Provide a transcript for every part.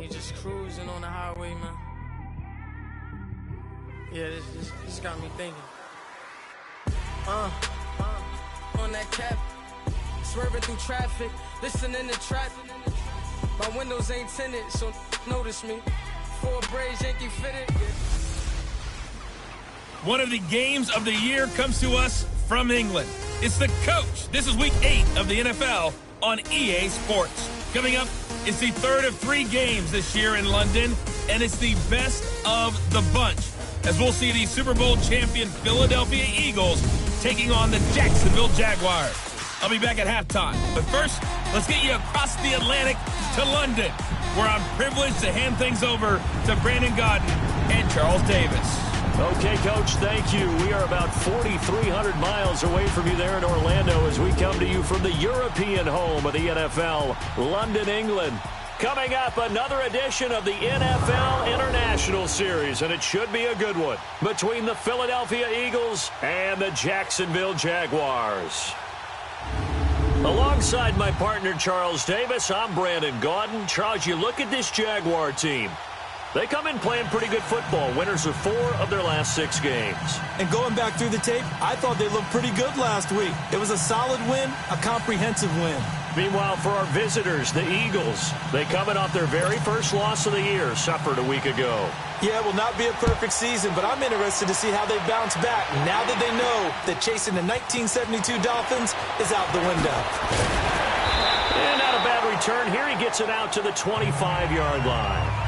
You just cruising on the highway, man. Yeah, this got me thinking. On that cap, swerving through traffic, listening to trap. My windows ain't tinted, so notice me. 4 braids, Yankee fitted. One of the games of the year comes to us from England. It's the coach. This is week 8 of the NFL on EA Sports. Coming up is the third of 3 games this year in London, and it's the best of the bunch, as we'll see the Super Bowl champion Philadelphia Eagles taking on the Jacksonville Jaguars. I'll be back at halftime. But first, let's get you across the Atlantic to London, where I'm privileged to hand things over to Brandon Gaudin and Charles Davis. Okay, Coach, thank you. We are about 4,300 miles away from you there in Orlando as we come to you from the European home of the NFL, London, England. Coming up, another edition of the NFL International Series, and it should be a good one, between the Philadelphia Eagles and the Jacksonville Jaguars. Alongside my partner, Charles Davis, I'm Brandon Gaudin. Charles, you look at this Jaguar team. They come in playing pretty good football, winners of 4 of their last 6 games. And going back through the tape, I thought they looked pretty good last week. It was a solid win, a comprehensive win. Meanwhile, for our visitors, the Eagles, they coming off their very first loss of the year, suffered a week ago. Yeah, it will not be a perfect season, but I'm interested to see how they bounce back now that they know that chasing the 1972 Dolphins is out the window. And not a bad return here. He gets it out to the 25-yard line.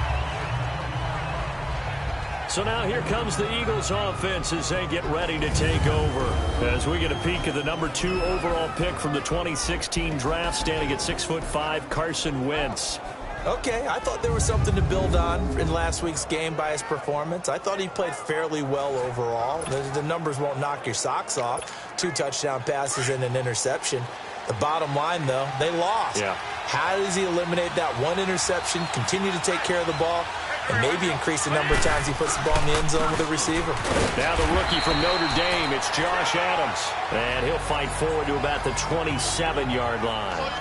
So now here comes the Eagles offense as they get ready to take over. As we get a peek at the number 2 overall pick from the 2016 draft, standing at 6'5", Carson Wentz. Okay, I thought there was something to build on in last week's game by his performance. I thought he played fairly well overall. The numbers won't knock your socks off. 2 touchdown passes and an interception. The bottom line, though, they lost. Yeah. How does he eliminate that 1 interception, continue to take care of the ball, and maybe increase the number of times he puts the ball in the end zone with the receiver? Now the rookie from Notre Dame, it's Josh Adams. And he'll fight forward to about the 27-yard line.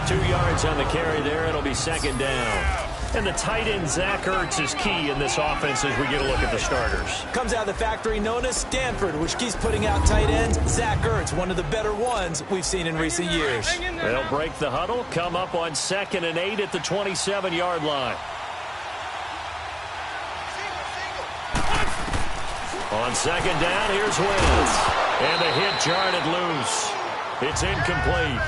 2 yards on the carry there. It'll be 2nd down. And the tight end, Zach Ertz, is key in this offense as we get a look at the starters. Comes out of the factory known as Stanford, which keeps putting out tight ends. Zach Ertz, one of the better ones we've seen in recent years. They'll break the huddle, come up on 2nd and 8 at the 27-yard line. On 2nd down, here's Wentz. And the hit jarred it loose. It's incomplete.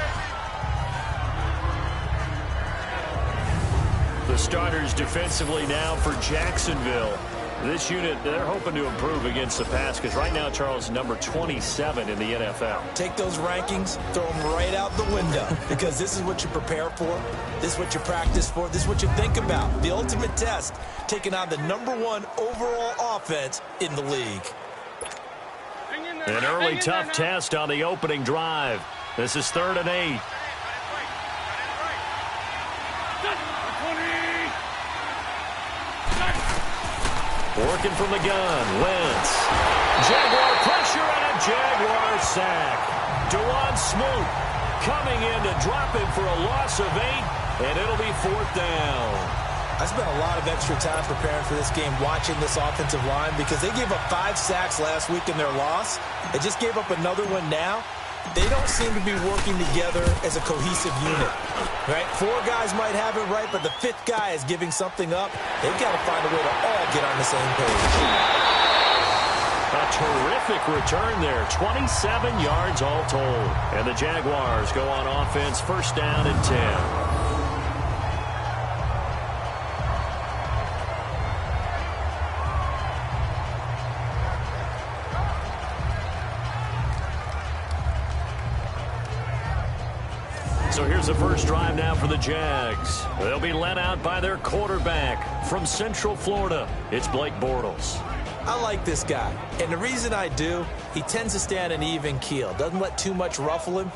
The starters defensively now for Jacksonville. This unit, they're hoping to improve against the pass because right now, Charles, number 27 in the NFL. Take those rankings, throw them right out the window because this is what you prepare for. This is what you practice for. This is what you think about. The ultimate test, taking on the number 1 overall offense in the league. An early tough test on the opening drive. This is 3rd and 8. Working from the gun, Wentz. Jaguar pressure and a Jaguar sack. Dewan Smoot coming in to drop him for a loss of 8, and it'll be 4th down. I spent a lot of extra time preparing for this game, watching this offensive line, because they gave up 5 sacks last week in their loss. They just gave up another one now. They don't seem to be working together as a cohesive unit. Right? 4 guys might have it right, but the 5th guy is giving something up. They've got to find a way to all get on the same page. A terrific return there. 27 yards all told. And the Jaguars go on offense, 1st down and 10. So here's the first drive now for the Jags. They'll be led out by their quarterback from Central Florida. It's Blake Bortles. I like this guy, and the reason I do, he tends to stay on an even keel. Doesn't let too much ruffle him.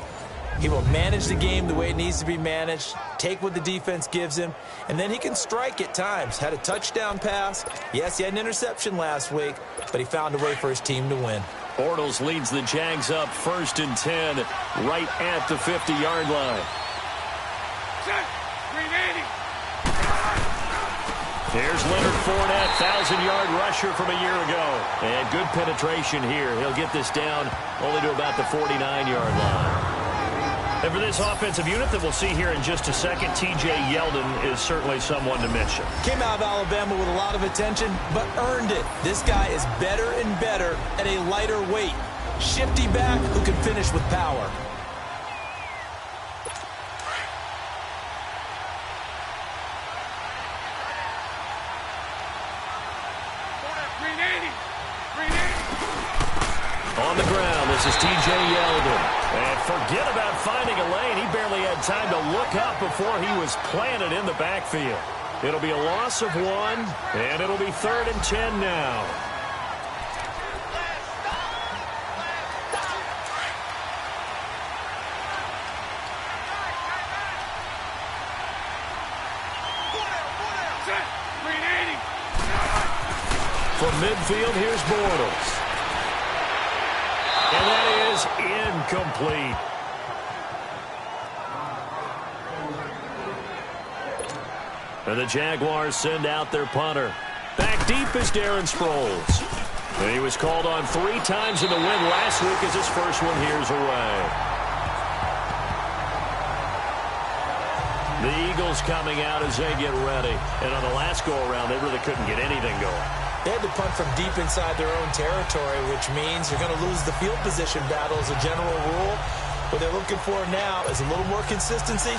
He will manage the game the way it needs to be managed, take what the defense gives him, and then he can strike at times. Had a touchdown pass. Yes, he had an interception last week, but he found a way for his team to win. Bortles leads the Jags up 1st and 10 right at the 50-yard line. Here's Leonard Fournette, 1,000-yard rusher from a year ago. And good penetration here. He'll get this down only to about the 49-yard line. And for this offensive unit that we'll see here in just a second, T.J. Yeldon is certainly someone to mention. Came out of Alabama with a lot of attention, but earned it. This guy is better and better at a lighter weight. Shifty back who can finish with power. On the ground, this is T.J. Yeldon. And forget about finding a lane. He barely had time to look up before he was planted in the backfield. It'll be a loss of 1, and it'll be 3rd and 10 now. From midfield, here's Bortles. And that is incomplete. And the Jaguars send out their punter. Back deep is Darren Sproles. And he was called on 3 times in the win last week as his first one here's away. The Eagles coming out as they get ready. And on the last go-around, they really couldn't get anything going. They had to punt from deep inside their own territory, which means you're going to lose the field position battle as a general rule. What they're looking for now is a little more consistency,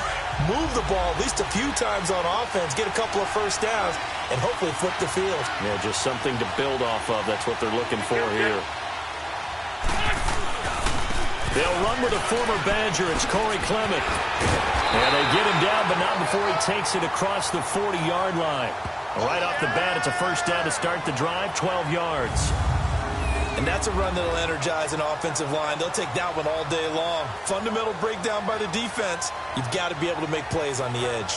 move the ball at least a few times on offense, get a couple of first downs, and hopefully flip the field. Yeah, just something to build off of. That's what they're looking for here. They'll run with a former Badger. It's Corey Clement. And they get him down, but not before he takes it across the 40-yard line. Right off the bat, it's a first down to start the drive, 12 yards. And that's a run that'll energize an offensive line. They'll take that one all day long. Fundamental breakdown by the defense. You've got to be able to make plays on the edge.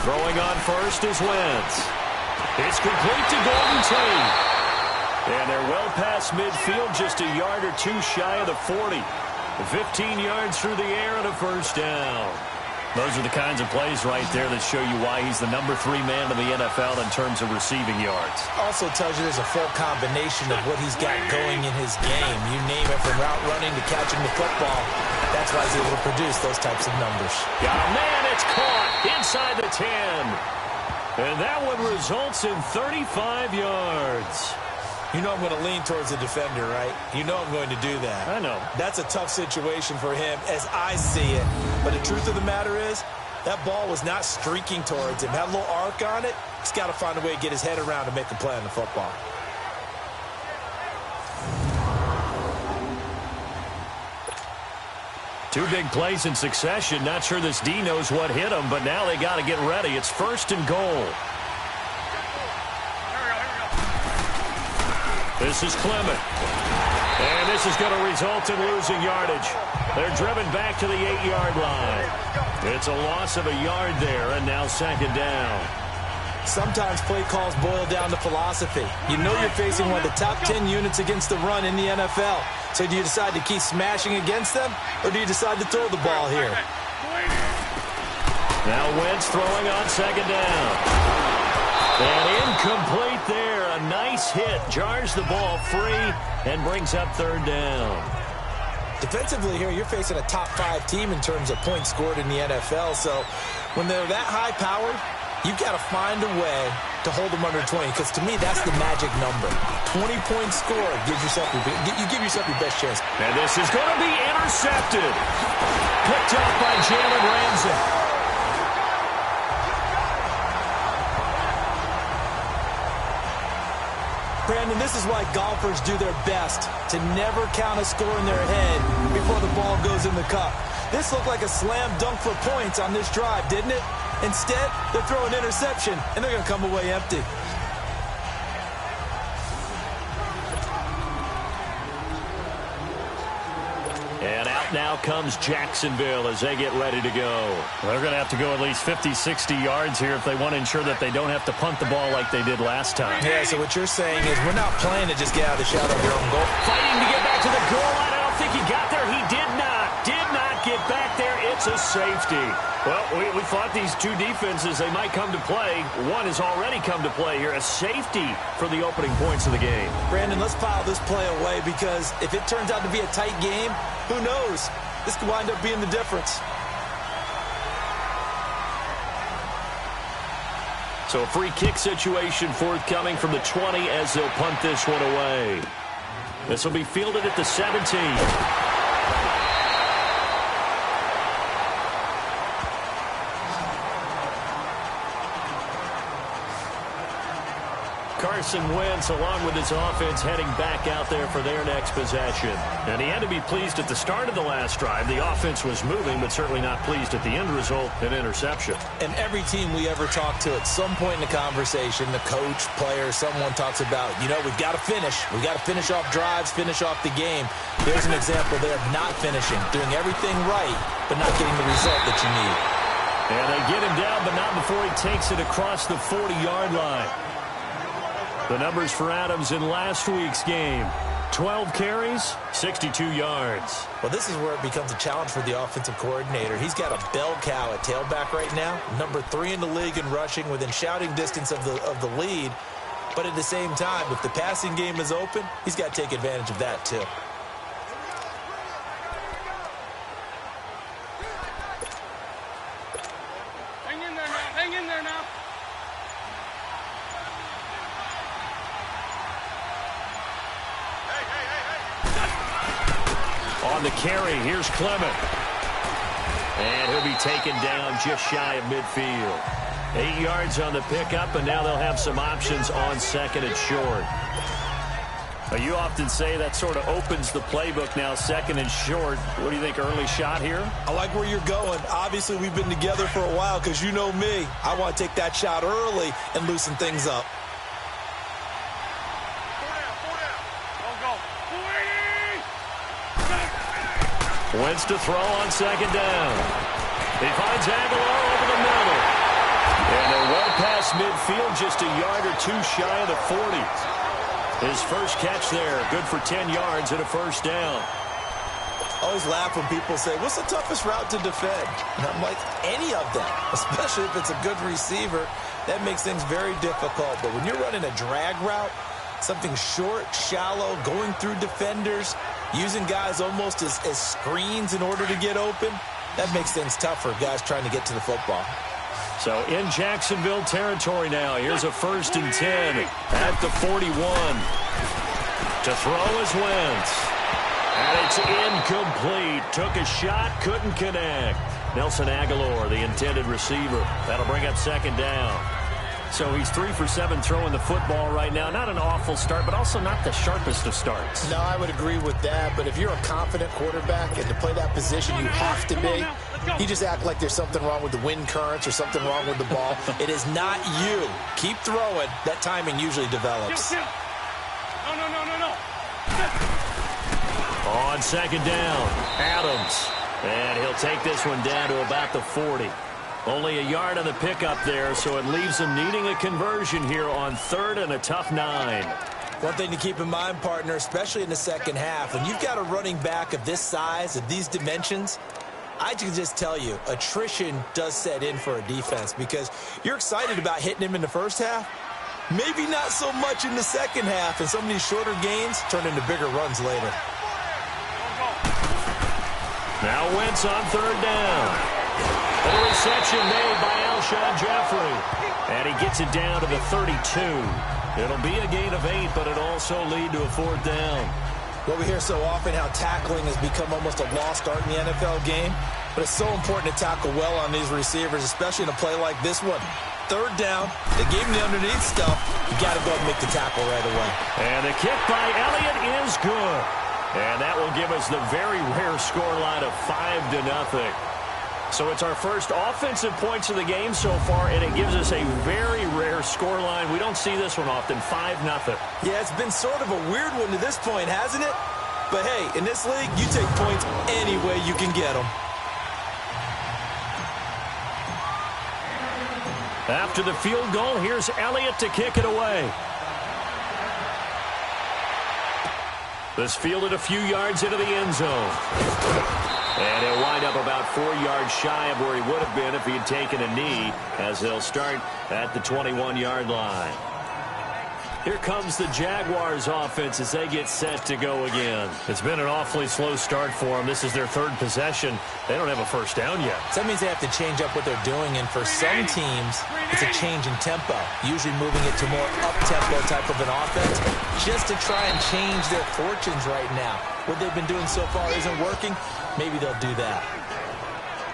Throwing on first is Wentz. It's complete to Golden Tate. And they're well past midfield, just a yard or 2 shy of the 40. 15 yards through the air and a first down. Those are the kinds of plays right there that show you why he's the number 3 man in the NFL in terms of receiving yards. Also tells you there's a full combination of what he's got going in his game. You name it, from route running to catching the football. That's why he's able to produce those types of numbers. Got a man, it's caught inside the 10. And that one results in 35 yards. You know I'm going to lean towards the defender, right? You know I'm going to do that. I know. That's a tough situation for him as I see it. But the truth of the matter is, that ball was not streaking towards him. Had a little arc on it. He's got to find a way to get his head around and make a play on the football. Two big plays in succession. Not sure this D knows what hit him, but now they got to get ready. It's 1st and goal. This is Clement. And this is going to result in losing yardage. They're driven back to the 8-yard line. It's a loss of a yard there, and now 2nd down. Sometimes play calls boil down to philosophy. You know you're facing one of the top 10 units against the run in the NFL. So do you decide to keep smashing against them, or do you decide to throw the ball here? Now Wentz throwing on 2nd down. And incomplete there. A nice hit. Jars the ball free and brings up 3rd down. Defensively here, you're facing a top 5 team in terms of points scored in the NFL. So when they're that high-powered, you've got to find a way to hold them under 20, because to me, that's the magic number. 20 points scored gives yourself you give yourself your best chance. And this is going to be intercepted. Picked up by Jalen Ramsey. Brandon, this is why golfers do their best to never count a score in their head before the ball goes in the cup. This looked like a slam dunk for points on this drive, didn't it? Instead, they're throwing interception, and they're going to come away empty. And out Out now comes Jacksonville as they get ready to go. They're going to have to go at least 50, 60 yards here if they want to ensure that they don't have to punt the ball like they did last time. Yeah, so what you're saying is we're not playing to just get out of the shadow of your own goal. Fighting to get back to the goal line. I don't think he got there. He did not get back there. It's a safety. Well, we thought these two defenses, they might come to play. One has already come to play here. A safety for the opening points of the game. Brandon, let's file this play away because if it turns out to be a tight game, who knows? This could wind up being the difference. So a free kick situation forthcoming from the 20 as they'll punt this one away. This will be fielded at the 17. Carson Wentz, along with his offense, heading back out there for their next possession. And he had to be pleased at the start of the last drive. The offense was moving, but certainly not pleased at the end result, an interception. And every team we ever talk to at some point in the conversation, the coach, player, someone talks about, we've got to finish. We've got to finish off drives, finish off the game. There's an example there of not finishing, doing everything right, but not getting the result that you need. And they get him down, but not before he takes it across the 40-yard line. The numbers for Adams in last week's game. 12 carries, 62 yards. Well, this is where it becomes a challenge for the offensive coordinator. He's got a bell cow at tailback right now, number 3 in the league in rushing, within shouting distance of the lead. But at the same time, if the passing game is open, he's got to take advantage of that too. Hang in there now. On the carry, here's Clement. And he'll be taken down just shy of midfield. 8 yards on the pickup, and now they'll have some options on second and short. You often say that sort of opens the playbook now, second and short. What do you think, early shot here? I like where you're going. Obviously, we've been together for a while because you know me. I want to take that shot early and loosen things up. Wentz to throw on second down. He finds Aguilar over the middle. And they're well past midfield, just a yard or two shy of the 40. His first catch there, good for 10 yards and a first down. I always laugh when people say, what's the toughest route to defend? And I'm like, any of them, especially if it's a good receiver. That makes things very difficult. But when you're running a drag route, something short, shallow, going through defenders, using guys almost as screens in order to get open, that makes things tough for guys trying to get to the football. So in Jacksonville territory now. Here's a 1st and 10 at the 41. To throw is Wentz. And it's incomplete. Took a shot, couldn't connect. Nelson Aguilar, the intended receiver. That'll bring up second down. So he's 3 for 7 throwing the football right now. Not an awful start, but also not the sharpest of starts. No, I would agree with that. But if you're a confident quarterback and to play that position, you have to be. You just act like there's something wrong with the wind currents or something wrong with the ball. It is not you. Keep throwing. That timing usually develops. No. On second down, Adams. And he'll take this one down to about the 40. Only a yard on the pickup there, so it leaves them needing a conversion here on 3rd and a tough 9. One thing to keep in mind, partner, especially in the second half, when you've got a running back of this size, of these dimensions, I can just tell you, attrition does set in for a defense because you're excited about hitting him in the first half. Maybe not so much in the second half, and some of these shorter gains turn into bigger runs later. Now Wentz on 3rd down. And a reception made by Alshon Jeffrey. And he gets it down to the 32. It'll be a gain of 8, but it'll also lead to a 4th down. Well, we hear so often how tackling has become almost a lost art in the NFL game. But it's so important to tackle well on these receivers, especially in a play like this one. 3rd down, they gave him the underneath stuff. You got to go and make the tackle right away. And the kick by Elliott is good. And that will give us the very rare scoreline of 5-0. So it's our first offensive points of the game so far, and it gives us a very rare scoreline. We don't see this one often, 5-0. Yeah, it's been sort of a weird one to this point, hasn't it? But hey, in this league, you take points any way you can get them. After the field goal, here's Elliott to kick it away. This fielded a few yards into the end zone. And he'll wind up about 4 yards shy of where he would have been if he had taken a knee, as they'll start at the 21-yard line. Here comes the Jaguars offense as they get set to go again. It's been an awfully slow start for them. This is their third possession. They don't have a first down yet. So that means they have to change up what they're doing, and for some teams, it's a change in tempo, usually moving it to more up-tempo type of an offense, just to try and change their fortunes right now. What they've been doing so far isn't working. Maybe they'll do that.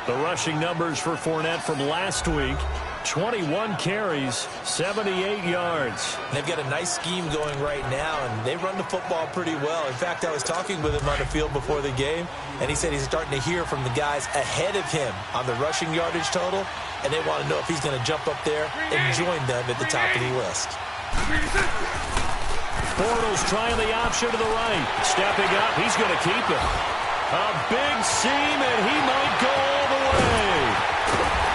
The rushing numbers for Fournette from last week: 21 carries, 78 yards. They've got a nice scheme going right now, and they run the football pretty well. In fact, I was talking with him on the field before the game, and he said he's starting to hear from the guys ahead of him on the rushing yardage total, and they want to know if he's going to jump up there and join them at the top of the list. Bortles trying the option to the right. Stepping up, he's going to keep it. A big seam, and he might go all the way.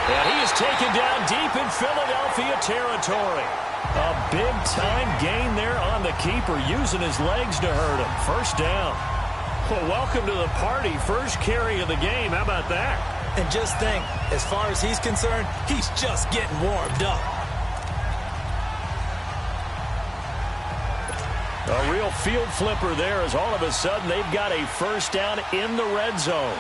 And he is taken down deep in Philadelphia territory. A big-time gain there on the keeper, using his legs to hurt him. First down. Well, welcome to the party. First carry of the game. How about that? And just think, as far as he's concerned, he's just getting warmed up. A real field flipper there, as all of a sudden they've got a first down in the red zone.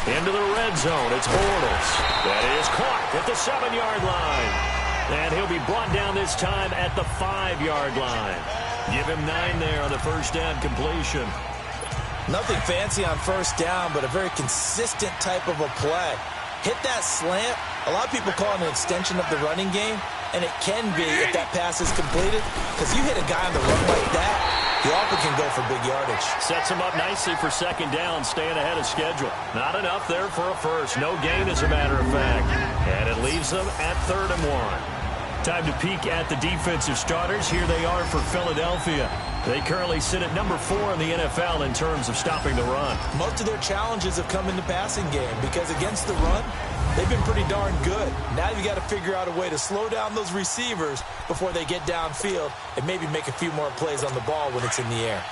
Into the red zone, it's Bortles. That is caught at the 7-yard line. And he'll be brought down this time at the 5-yard line. Give him 9 there on the first down completion. Nothing fancy on first down, but a very consistent type of a play. Hit that slant. A lot of people call it an extension of the running game, and it can be if that pass is completed, because you hit a guy on the run like that, you often can go for big yardage. Sets him up nicely for second down, staying ahead of schedule. Not enough there for a first. No gain, as a matter of fact. And it leaves them at 3rd and 1. Time to peek at the defensive starters. Here they are for Philadelphia. They currently sit at number 4 in the NFL in terms of stopping the run. Most of their challenges have come in the passing game, because against the run, they've been pretty darn good. Now you've got to figure out a way to slow down those receivers before they get downfield and maybe make a few more plays on the ball when it's in the air.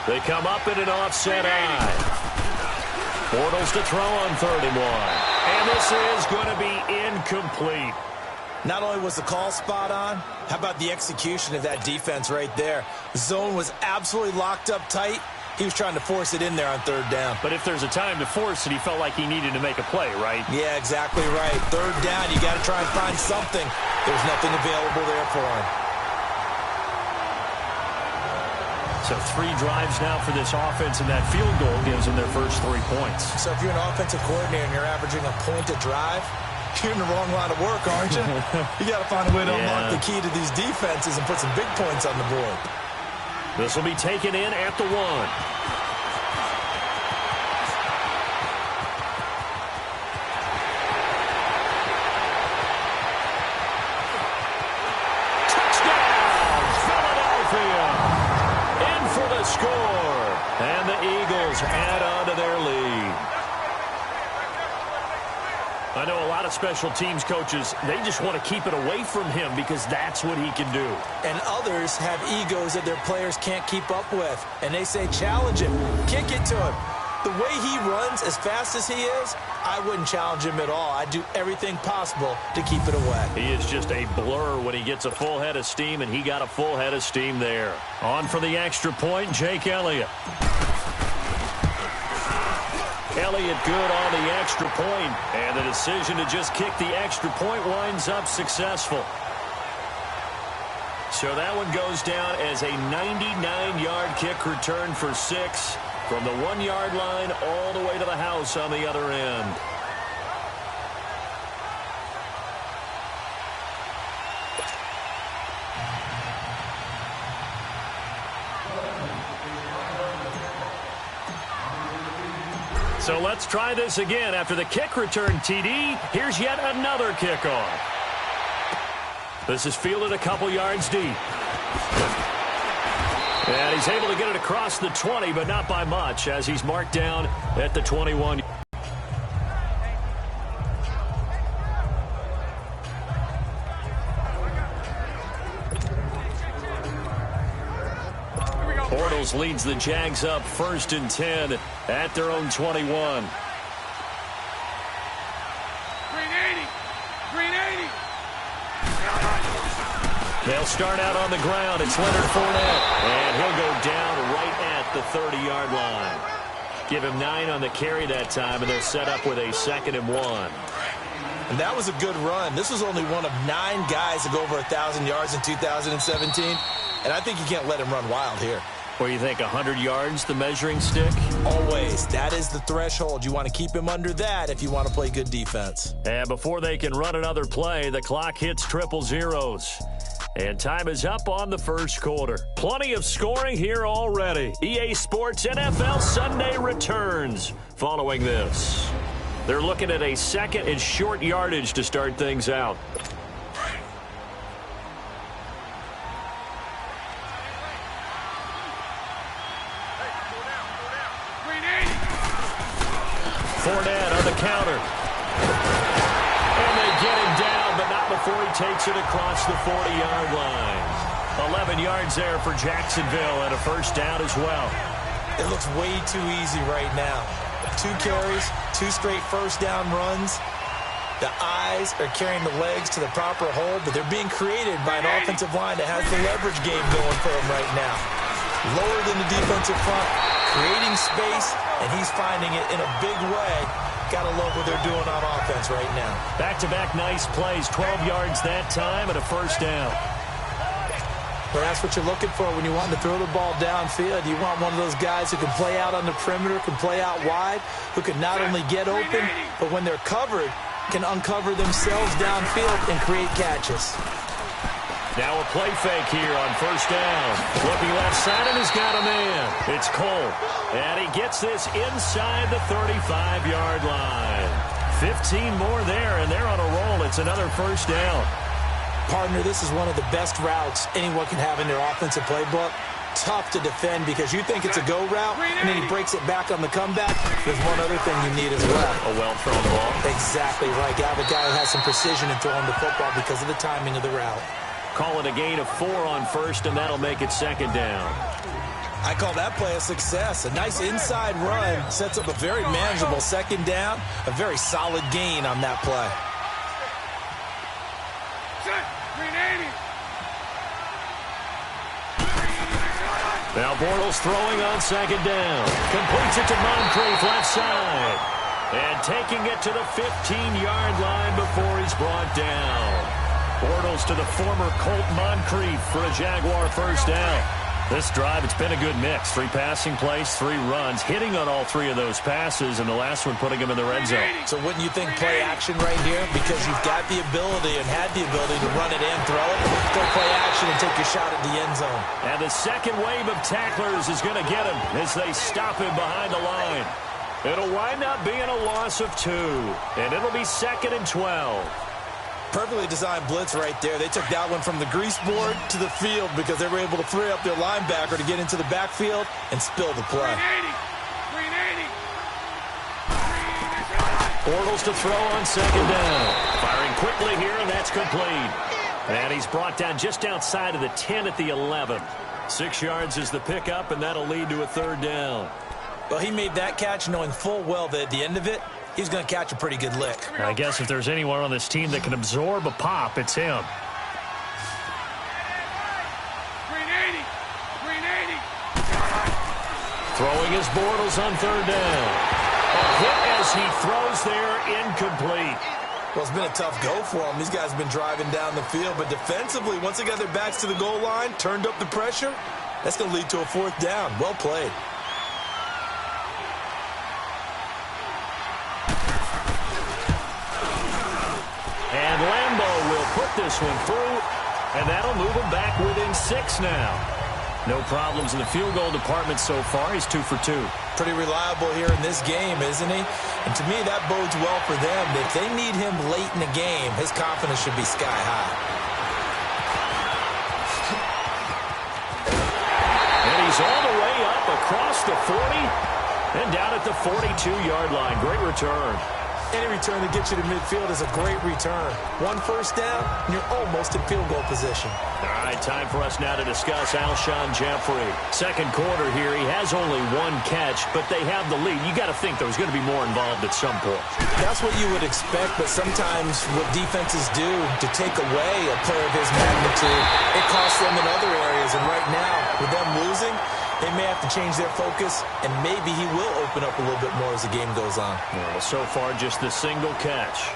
They come up in an offset eye. Bortles to throw on 3rd and 1. And this is going to be incomplete. Not only was the call spot on, how about the execution of that defense right there? The zone was absolutely locked up tight. He was trying to force it in there on 3rd down. But if there's a time to force it, he felt like he needed to make a play, right? Yeah, exactly right. 3rd down, you got to try and find something. There's nothing available there for him. So 3 drives now for this offense, and that field goal gives them their first 3 points. So if you're an offensive coordinator and you're averaging a point a drive, you're in the wrong line of work, aren't you? You got to find a way to unlock the key to these defenses and put some big points on the board. This will be taken in at the 1. Score, and the Eagles add on to their lead. I know a lot of special teams coaches, they just want to keep it away from him because that's what he can do. And others have egos that their players can't keep up with, and they say challenge him, kick it to him. The way he runs, as fast as he is, I wouldn't challenge him at all. I'd do everything possible to keep it away. He is just a blur when he gets a full head of steam, and he got a full head of steam there. On for the extra point, Jake Elliott. Elliott good on the extra point, and the decision to just kick the extra point winds up successful. So that one goes down as a 99-yard kick return for 6. From the 1-yard line all the way to the house on the other end. So let's try this again. After the kick return TD, here's yet another kickoff. This is fielded a couple yards deep. And he's able to get it across the 20, but not by much, as he's marked down at the 21. Bortles leads the Jags up 1st and 10 at their own 21. Green 80. Green 80. They'll start out on the ground. It's Leonard Fournette, and he'll go down right at the 30-yard line. Give him 9 on the carry that time, and they'll set up with a 2nd and 1. And that was a good run. This was only one of 9 guys to go over 1,000 yards in 2017, and I think you can't let him run wild here. What do you think, 100 yards, the measuring stick? Always. That is the threshold. You want to keep him under that if you want to play good defense. And before they can run another play, the clock hits triple zeros. And time is up on the first quarter. Plenty of scoring here already. EA Sports NFL Sunday returns following this. They're looking at a 2nd and short yardage to start things out. Fournette on the counter. And they get him down, but not before he takes it across the 40-yard line. 11 yards there for Jacksonville and a first down as well. It looks way too easy right now. 2 carries, 2 straight first down runs. The eyes are carrying the legs to the proper hole, but they're being created by an offensive line that has the leverage game going for them right now. Lower than the defensive front, creating space, and he's finding it in a big way. Gotta love what they're doing on offense right now. Back-to-back nice plays, 12 yards that time and a first down. Well, that's what you're looking for when you want to throw the ball downfield. You want one of those guys who can play out on the perimeter, can play out wide, who can not only get open, but when they're covered, can uncover themselves downfield and create catches. Now a play fake here on first down. Looking left side, and he's got a man. It's Cole. And he gets this inside the 35-yard line. 15 more there, and they're on a roll. It's another first down. Partner, this is one of the best routes anyone can have in their offensive playbook. Tough to defend because you think it's a go route, and then he breaks it back on the comeback. There's one other thing you need as well. A well-thrown ball. Exactly right. Got a guy who has some precision in throwing the football because of the timing of the route. Call it a gain of 4 on first, and that'll make it 2nd down. I call that play a success. A nice inside run sets up a very manageable 2nd down. A very solid gain on that play. Now Bortles throwing on 2nd down. Completes it to Moncrief left side. And taking it to the 15-yard line before he's brought down. Bortles to the former Colt Moncrief for a Jaguar first down. This drive, it's been a good mix. 3 passing plays, 3 runs, hitting on all 3 of those passes, and the last one putting him in the red zone. So wouldn't you think play action right here? Because you've got the ability and had the ability to run it and throw it. Go play action and take your shot at the end zone. And the second wave of tacklers is going to get him as they stop him behind the line. It'll wind up being a loss of 2, and it'll be 2nd and 12. Perfectly designed blitz right there. They took that one from the grease board to the field because they were able to free up their linebacker to get into the backfield and spill the play. Bortles to throw on 2nd down. Firing quickly here, and that's complete. And he's brought down just outside of the 10 at the 11. 6 yards is the pickup, and that'll lead to a 3rd down. Well, he made that catch knowing full well that at the end of it, he's going to catch a pretty good lick. I guess if there's anyone on this team that can absorb a pop, it's him. Throwing his Bortles on 3rd down. A hit as he throws there, incomplete. Well, it's been a tough go for him. These guys have been driving down the field, but defensively, once they got their backs to the goal line, turned up the pressure, that's going to lead to a 4th down. Well played. And Lambeau will put this one through, and that'll move him back within 6 now. No problems in the field goal department so far. He's 2 for 2. Pretty reliable here in this game, isn't he? And to me, that bodes well for them. If they need him late in the game, his confidence should be sky high. And he's all the way up across the 40 and down at the 42-yard line. Great return. Any return that gets you to midfield is a great return. 1 first down, and you're almost in field goal position. All right, time for us now to discuss Alshon Jeffrey. Second quarter here, he has only 1 catch, but they have the lead. You got to think there's going to be more involved at some point. That's what you would expect, but sometimes what defenses do to take away a player of his magnitude, it costs them in other areas. And right now, with them losing, they may have to change their focus, and maybe he will open up a little bit more as the game goes on. Well, so far, just the single catch.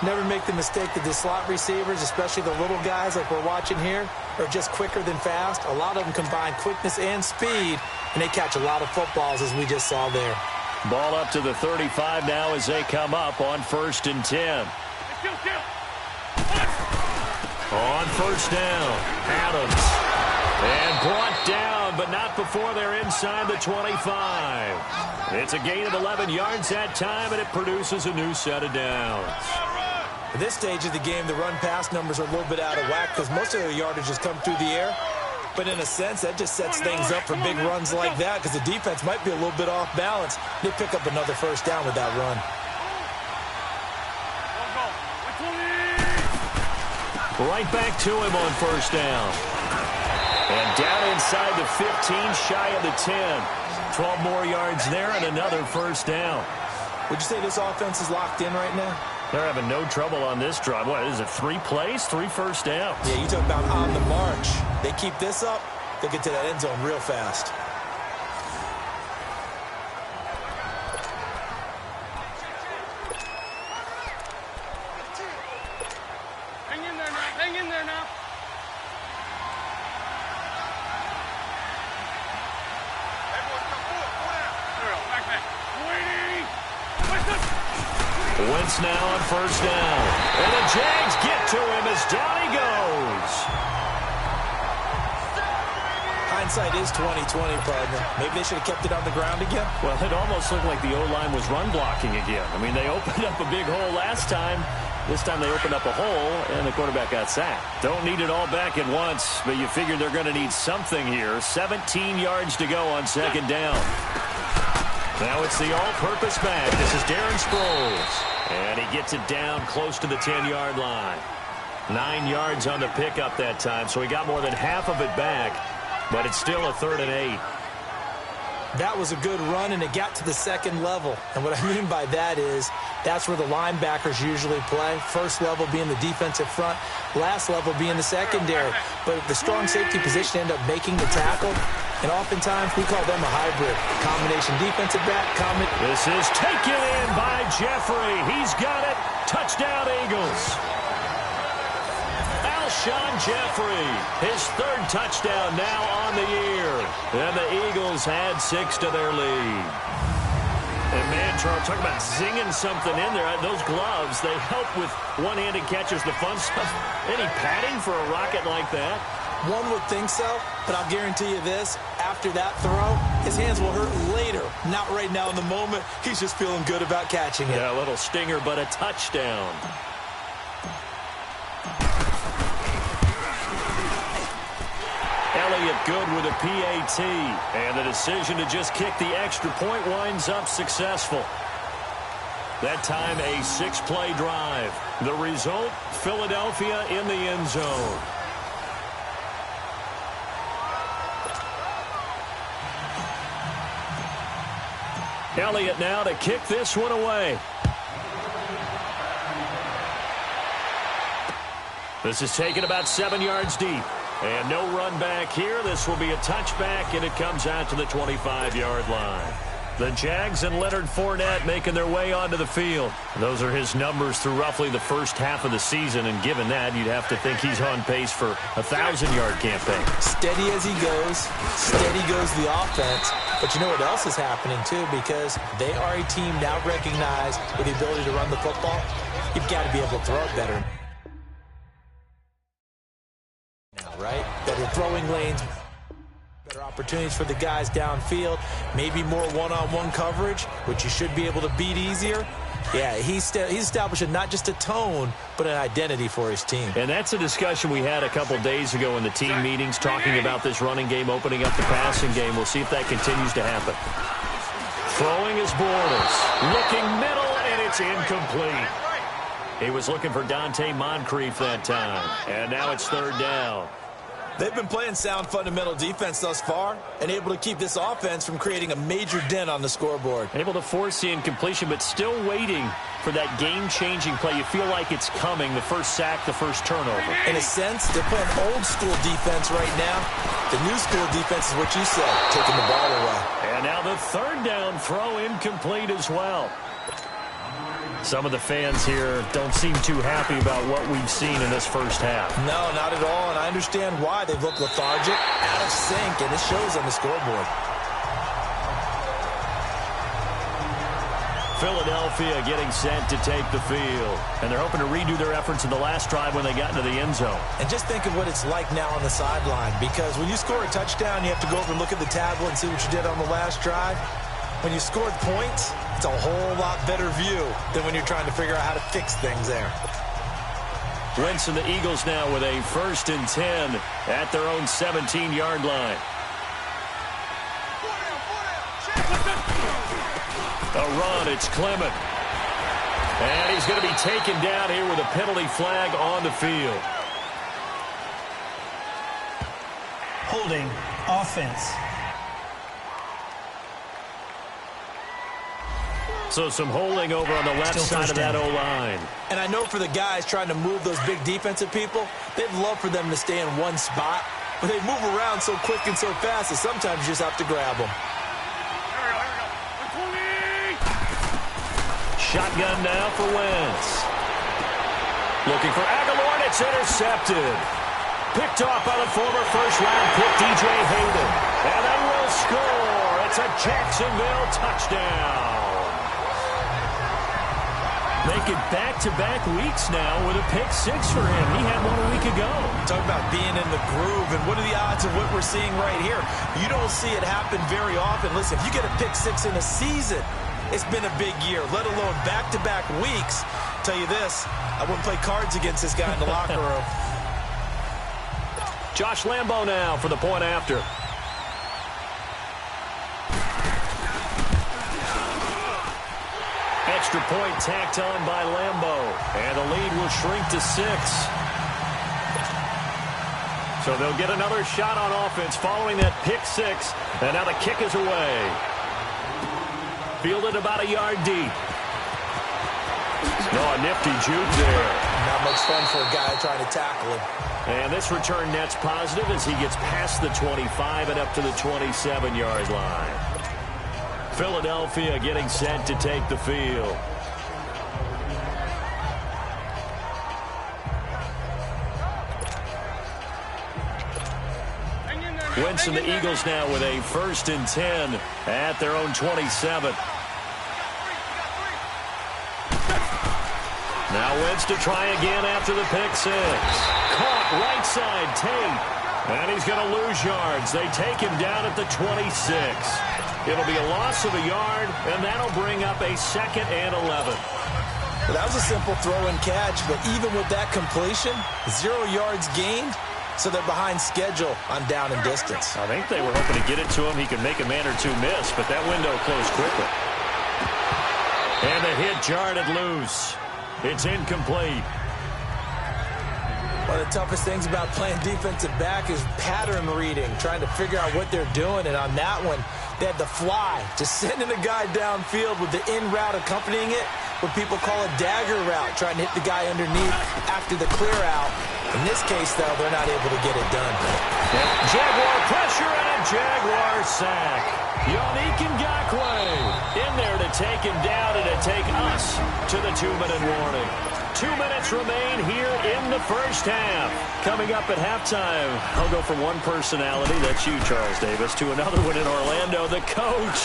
Never make the mistake that the slot receivers, especially the little guys like we're watching here, are just quicker than fast. A lot of them combine quickness and speed, and they catch a lot of footballs, as we just saw there. Ball up to the 35 now as they come up on 1st and 10. On 1st down, Adams. And brought down, but not before they're inside the 25. It's a gain of 11 yards that time, and it produces a new set of downs. At this stage of the game, the run-pass numbers are a little bit out of whack because most of their yardage has come through the air. But in a sense, that just sets things up for big runs like that because the defense might be a little bit off balance. They pick up another first down with that run. Right back to him on 1st down. And down inside the 15, shy of the 10. 12 more yards there and another first down. Would you say this offense is locked in right now? They're having no trouble on this drive. What is it, 3 plays, 3 first downs? Yeah, you talk about on the march. They keep this up, they'll get to that end zone real fast. Hang in there now. Hang in there now. Wentz now on 1st down. And the Jags get to him as down he goes. Hindsight is 20/20, partner. Maybe they should have kept it on the ground again. Well, it almost looked like the O-line was run blocking again. I mean, they opened up a big hole last time. This time they opened up a hole, and the quarterback got sacked. Don't need it all back at once, but you figure they're going to need something here. 17 yards to go on 2nd down. Now it's the all-purpose back. This is Darren Sproles. And he gets it down close to the 10-yard line. 9 yards on the pickup that time, so he got more than half of it back, but it's still a 3rd and 8. That was a good run, and it got to the 2nd level. And what I mean by that is that's where the linebackers usually play. First level being the defensive front, last level being the secondary. But the strong safety position ended up making the tackle, and oftentimes we call them a hybrid. Combination defensive back, This is taken in by Jeffrey. He's got it. Touchdown, Eagles. Alshon Jeffrey, his 3rd touchdown now on the year. And the Eagles had 6 to their lead. And man, Charles, talk about zinging something in there. Those gloves, they help with one-handed catches, the fun stuff. Any padding for a rocket like that? One would think so, but I'll guarantee you this. After that throw, his hands will hurt later. Not right now in the moment. He's just feeling good about catching it. Yeah, a little stinger, but a touchdown. Elliott good with a PAT. And the decision to just kick the extra point winds up successful. That time a 6-play drive. The result, Philadelphia in the end zone. Elliott now to kick this one away. This is taken about 7 yards deep. And no run back here. This will be a touchback, and it comes out to the 25-yard line. The Jags and Leonard Fournette making their way onto the field. Those are his numbers through roughly the first half of the season, and given that, you'd have to think he's on pace for a 1,000-yard campaign. Steady as he goes, steady goes the offense. But you know what else is happening, too, because they are a team now recognized with the ability to run the football. You've got to be able to throw it better. Right? Better throwing lanes, opportunities for the guys downfield, maybe more one-on-one coverage, which you should be able to beat easier. Yeah, he's establishing not just a tone, but an identity for his team. And that's a discussion we had a couple days ago in the team meetings, talking about this running game opening up the passing game. We'll see if that continues to happen. Throwing is Bortles. Looking middle, and it's incomplete. He was looking for Dante Moncrief that time. And now it's third down. They've been playing sound fundamental defense thus far and able to keep this offense from creating a major dent on the scoreboard. Able to force the incompletion, but still waiting for that game-changing play. You feel like it's coming, the first sack, the first turnover. In a sense, they're playing old-school defense right now. The new-school defense is what you said, taking the ball away. And now the third down throw incomplete as well. Some of the fans here don't seem too happy about what we've seen in this first half. No, not at all, and I understand why. They've looked lethargic, out of sync, and it shows on the scoreboard. Philadelphia getting set to take the field. And they're hoping to redo their efforts in the last drive when they got into the end zone. And just think of what it's like now on the sideline, because when you score a touchdown, you have to go over and look at the tablet and see what you did on the last drive. When you scored points, it's a whole lot better view than when you're trying to figure out how to fix things there. Wentz and the Eagles now with a 1st and 10 at their own 17-yard line. A run, it's Clement. And he's going to be taken down here with a penalty flag on the field. Holding offense. So some holding over on the left side of that O-line. And I know for the guys trying to move those big defensive people, they'd love for them to stay in one spot, but they move around so quick and so fast that sometimes you just have to grab them. Shotgun now for Wentz. Looking for Aguilar, and it's intercepted. Picked off by the former first-round pick, DJ Hayden. And they will score. It's a Jacksonville touchdown. Make it back-to-back weeks now with a pick six for him. He had one a week ago. Talk about being in the groove, and what are the odds of what we're seeing right here? You don't see it happen very often. Listen, if you get a pick six in a season, it's been a big year, let alone back-to-back weeks. I'll tell you this, I wouldn't play cards against this guy in the locker room. Josh Lambo now for the point after. Extra point tacked on by Lambo. And the lead will shrink to 6. So they'll get another shot on offense following that pick six. And now the kick is away. Fielded about a yard deep. No, a nifty juke there. Not much fun for a guy trying to tackle him. And this return net's positive as he gets past the 25 and up to the 27-yard line. Philadelphia getting set to take the field. Wentz and the Eagles now with a 1st and 10 at their own 27. Now Wentz to try again after the pick six. Caught right side Tate. And he's going to lose yards. They take him down at the 26. It'll be a loss of a yard, and that'll bring up a 2nd and 11. Well, that was a simple throw and catch, but even with that completion, 0 yards gained, so they're behind schedule on down and distance. I think they were hoping to get it to him. He could make a man or two miss, but that window closed quickly. And the hit jarred it loose. It's incomplete. One of the toughest things about playing defensive back is pattern reading, trying to figure out what they're doing. And on that one, they had the fly, just sending a guy downfield with the in route accompanying it, what people call a dagger route, trying to hit the guy underneath after the clear out. In this case, though, they're not able to get it done. Jaguar pressure and a Jaguar sack. Yannick Ngakoue in there to take him down and to take us to the 2-minute warning. 2 minutes remain here in the first half. Coming up at halftime, I'll go from one personality, that's you, Charles Davis, to another one in Orlando, the coach.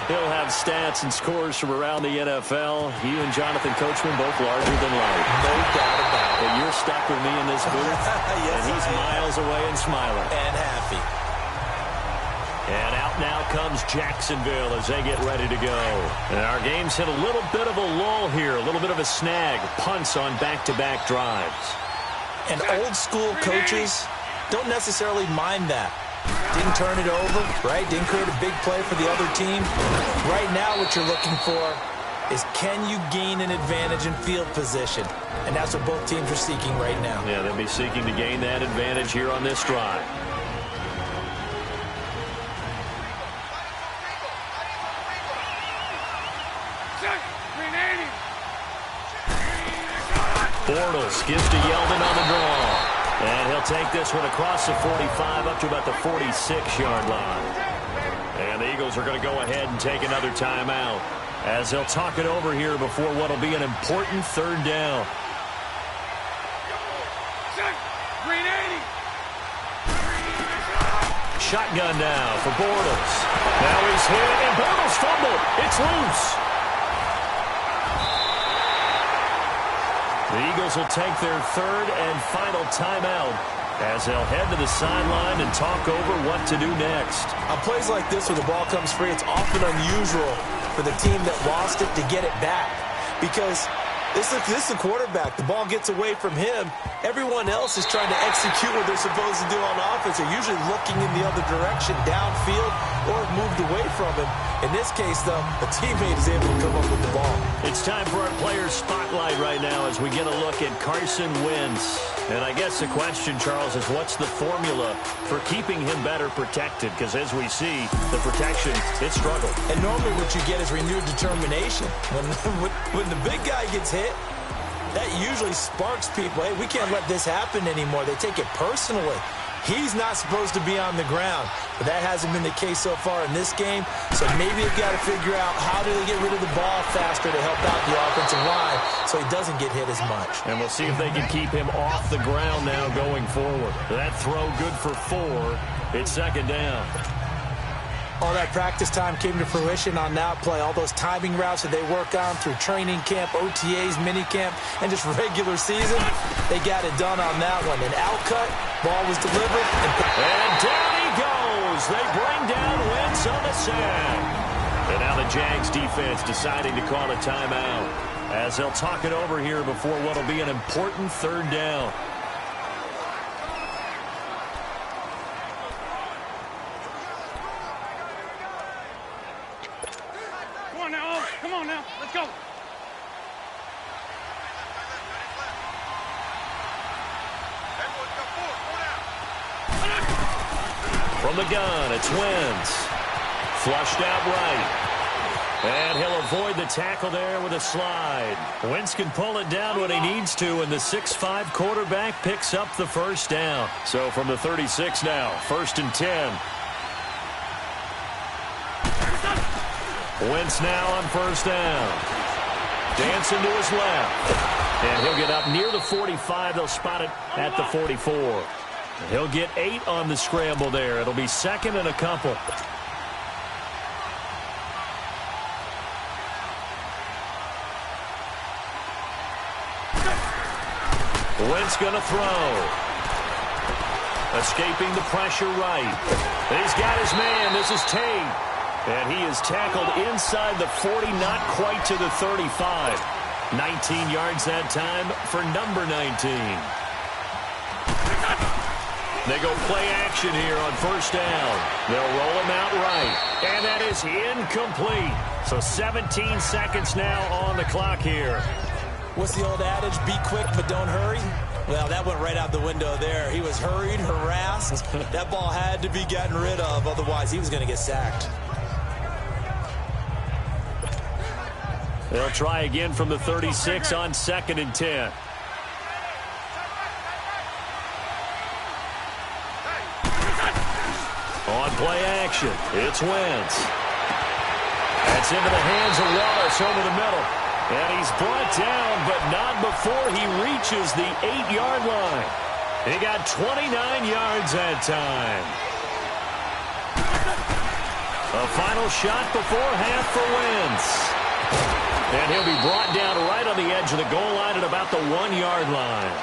He'll have stats and scores from around the NFL. You and Jonathan Coachman both larger than life. No doubt about it. But you're stuck with me in this booth, yes, and he's miles away and smiling. And happy. now comes Jacksonville as they get ready to go. And our game's hit a little bit of a lull here, a little bit of a snag. Punts on back-to-back drives. And old-school coaches don't necessarily mind that. Didn't turn it over, right? Didn't create a big play for the other team. Right now what you're looking for is, can you gain an advantage in field position? And that's what both teams are seeking right now. Yeah, they'll be seeking to gain that advantage here on this drive. Bortles gives to Yeldon on the draw. And he'll take this one across the 45 up to about the 46-yard line. And the Eagles are going to go ahead and take another timeout as they'll talk it over here before what will be an important third down. Shotgun now for Bortles. Now he's hit, and Bortles fumbled. It's loose. The Eagles will take their third and final timeout as they'll head to the sideline and talk over what to do next. On plays like this where the ball comes free, it's often unusual for the team that lost it to get it back, because this is the quarterback. The ball gets away from him. Everyone else is trying to execute what they're supposed to do on offense. They're usually looking in the other direction, downfield, or moved away from him. In this case, though, a teammate is able to come up with the ball. It's time for our players' spotlight right now as we get a look at Carson Wentz. And I guess the question, Charles, is what's the formula for keeping him better protected? Because as we see, the protection, it struggled. And normally what you get is renewed determination. When the big guy gets hit, that usually sparks people. Hey, we can't let this happen anymore. They take it personally. He's not supposed to be on the ground, but that hasn't been the case so far in this game. So maybe they've got to figure out how do they get rid of the ball faster to help out the offensive line so he doesn't get hit as much. And we'll see if they can keep him off the ground now going forward. That throw good for 4. It's second down. All that practice time came to fruition on that play. All those timing routes that they work on through training camp, OTAs, minicamp, and just regular season, they got it done on that one. An outcut, ball was delivered. And down he goes. They bring down Wentz on the sack. And now the Jags defense deciding to call a timeout as they'll talk it over here before what will be an important third down. Come on now, let's go. From the gun, it's Wentz. Flushed out right. And he'll avoid the tackle there with a slide. Wentz can pull it down when he needs to, and the 6'5" quarterback picks up the first down. So from the 36 now, 1st and 10. Wentz now on first down. Dancing to his left. And he'll get up near the 45. They'll spot it at the 44. And he'll get 8 on the scramble there. It'll be second and a couple. Wentz going to throw. Escaping the pressure right. He's got his man. This is Tate. And he is tackled inside the 40, not quite to the 35. 19 yards that time for number 19. They go play action here on first down. They'll roll him out right. And that is incomplete. So 17 seconds now on the clock here. What's the old adage? Be quick, but don't hurry. Well, that went right out the window there. He was hurried, harassed. That ball had to be gotten rid of. Otherwise, he was going to get sacked. They'll try again from the 36 on 2nd and 10. On play action, it's Wentz. That's into the hands of Wallace over the middle. And he's brought down, but not before he reaches the 8-yard line. He got 29 yards that time. A final shot before half for Wentz. And he'll be brought down right on the edge of the goal line at about the 1-yard line.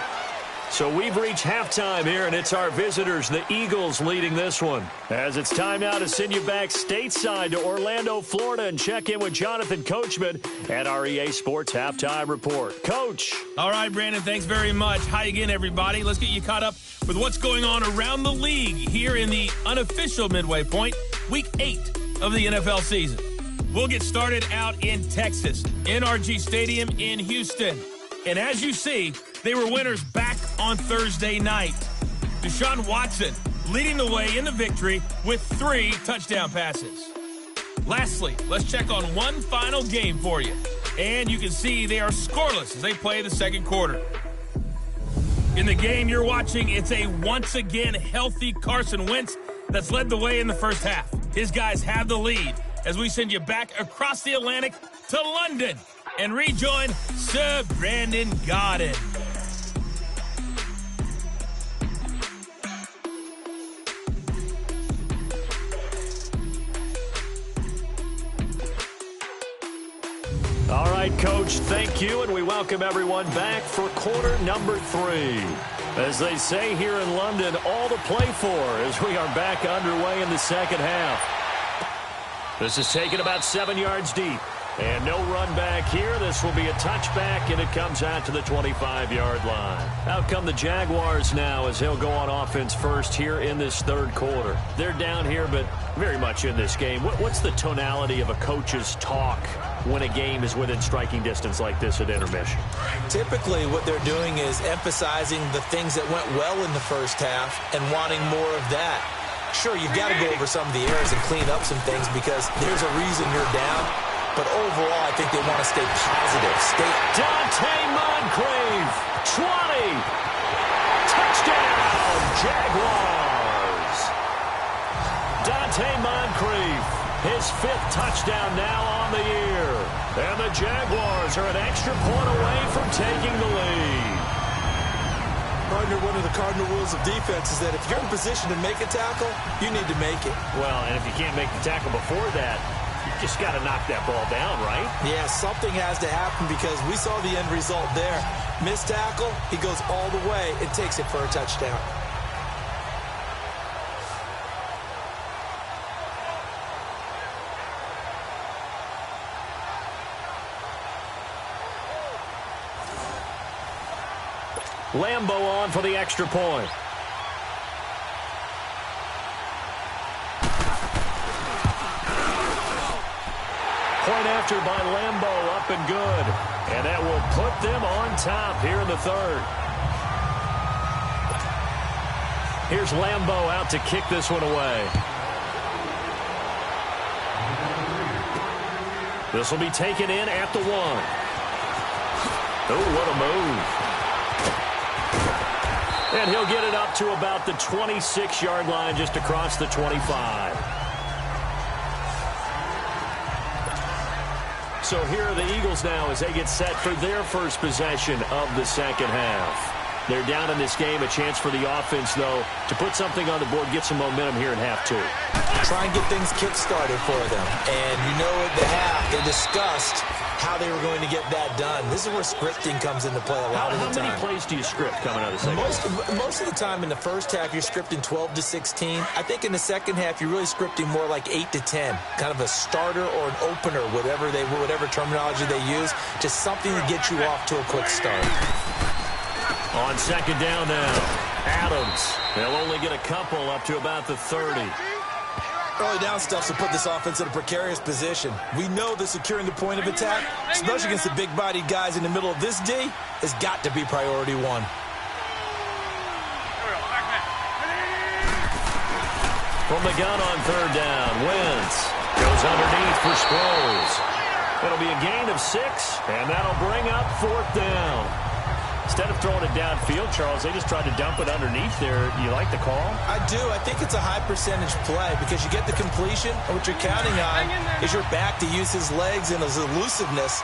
So we've reached halftime here, and it's our visitors, the Eagles, leading this one. As it's time now to send you back stateside to Orlando, Florida, and check in with Jonathan Coachman at our EA Sports Halftime Report. Coach. All right, Brandon, thanks very much. Hi again, everybody. Let's get you caught up with what's going on around the league here in the unofficial midway point, Week 8 of the NFL season. We'll get started out in Texas, NRG Stadium in Houston. And as you see, they were winners back on Thursday night. Deshaun Watson leading the way in the victory with 3 touchdown passes. Lastly, let's check on one final game for you. And you can see they are scoreless as they play the second quarter. In the game you're watching, it's a once again healthy Carson Wentz that's led the way in the first half. His guys have the lead as we send you back across the Atlantic to London and rejoin Sir Brandon Garden. All right, Coach, thank you, and we welcome everyone back for quarter number 3. As they say here in London, all to play for as we are back underway in the second half. This is taken about 7 yards deep. And no run back here. This will be a touchback, and it comes out to the 25-yard line. Out come the Jaguars now as they'll go on offense first here in this third quarter. They're down here, but very much in this game. What's the tonality of a coach's talk when a game is within striking distance like this at intermission? Typically, what they're doing is emphasizing the things that went well in the first half and wanting more of that. Sure, you've got to go over some of the errors and clean up some things because there's a reason you're down. But overall, I think they want to stay positive. Dante Moncrief, 20. Touchdown, Jaguars. Dante Moncrief, his 5th touchdown now on the year. And the Jaguars are an extra point away from taking the lead. Partner, one of the cardinal rules of defense is that if you're in position to make a tackle, you need to make it. Well, and if you can't make the tackle before that, you just got to knock that ball down, right? Yeah, something has to happen because we saw the end result there. Missed tackle, he goes all the way and takes it for a touchdown. Lambo on for the extra point. Point after by Lambo, up and good. And that will put them on top here in the third. Here's Lambo out to kick this one away. This will be taken in at the 1. Oh, what a move. And he'll get it up to about the 26-yard line, just across the 25. So here are the Eagles now as they get set for their first possession of the second half. They're down in this game. A chance for the offense, though, to put something on the board, get some momentum here in half 2. Try and get things kick-started for them. And you know at the half, they discussed how they were going to get that done. This is where scripting comes into play a lot of the time. How many plays do you script coming out of the second half? Most of the time in the first half, you're scripting 12 to 16. I think in the second half, you're really scripting more like 8 to 10. Kind of a starter or an opener, whatever terminology they use. Just something to get you off to a quick start. On second down now, Adams. They'll only get a couple up to about the 30. Early down stuff to put this offense in a precarious position. We know that securing the point of attack, especially against the big-bodied guys in the middle of this D, has got to be priority 1. From the gun on third down, Wentz goes underneath for Sproles. It'll be a gain of 6, and that'll bring up 4th down. Instead of throwing it downfield, Charles, they just tried to dump it underneath there. You like the call? I do. I think it's a high-percentage play because you get the completion, and what you're counting on is your back to use his legs and his elusiveness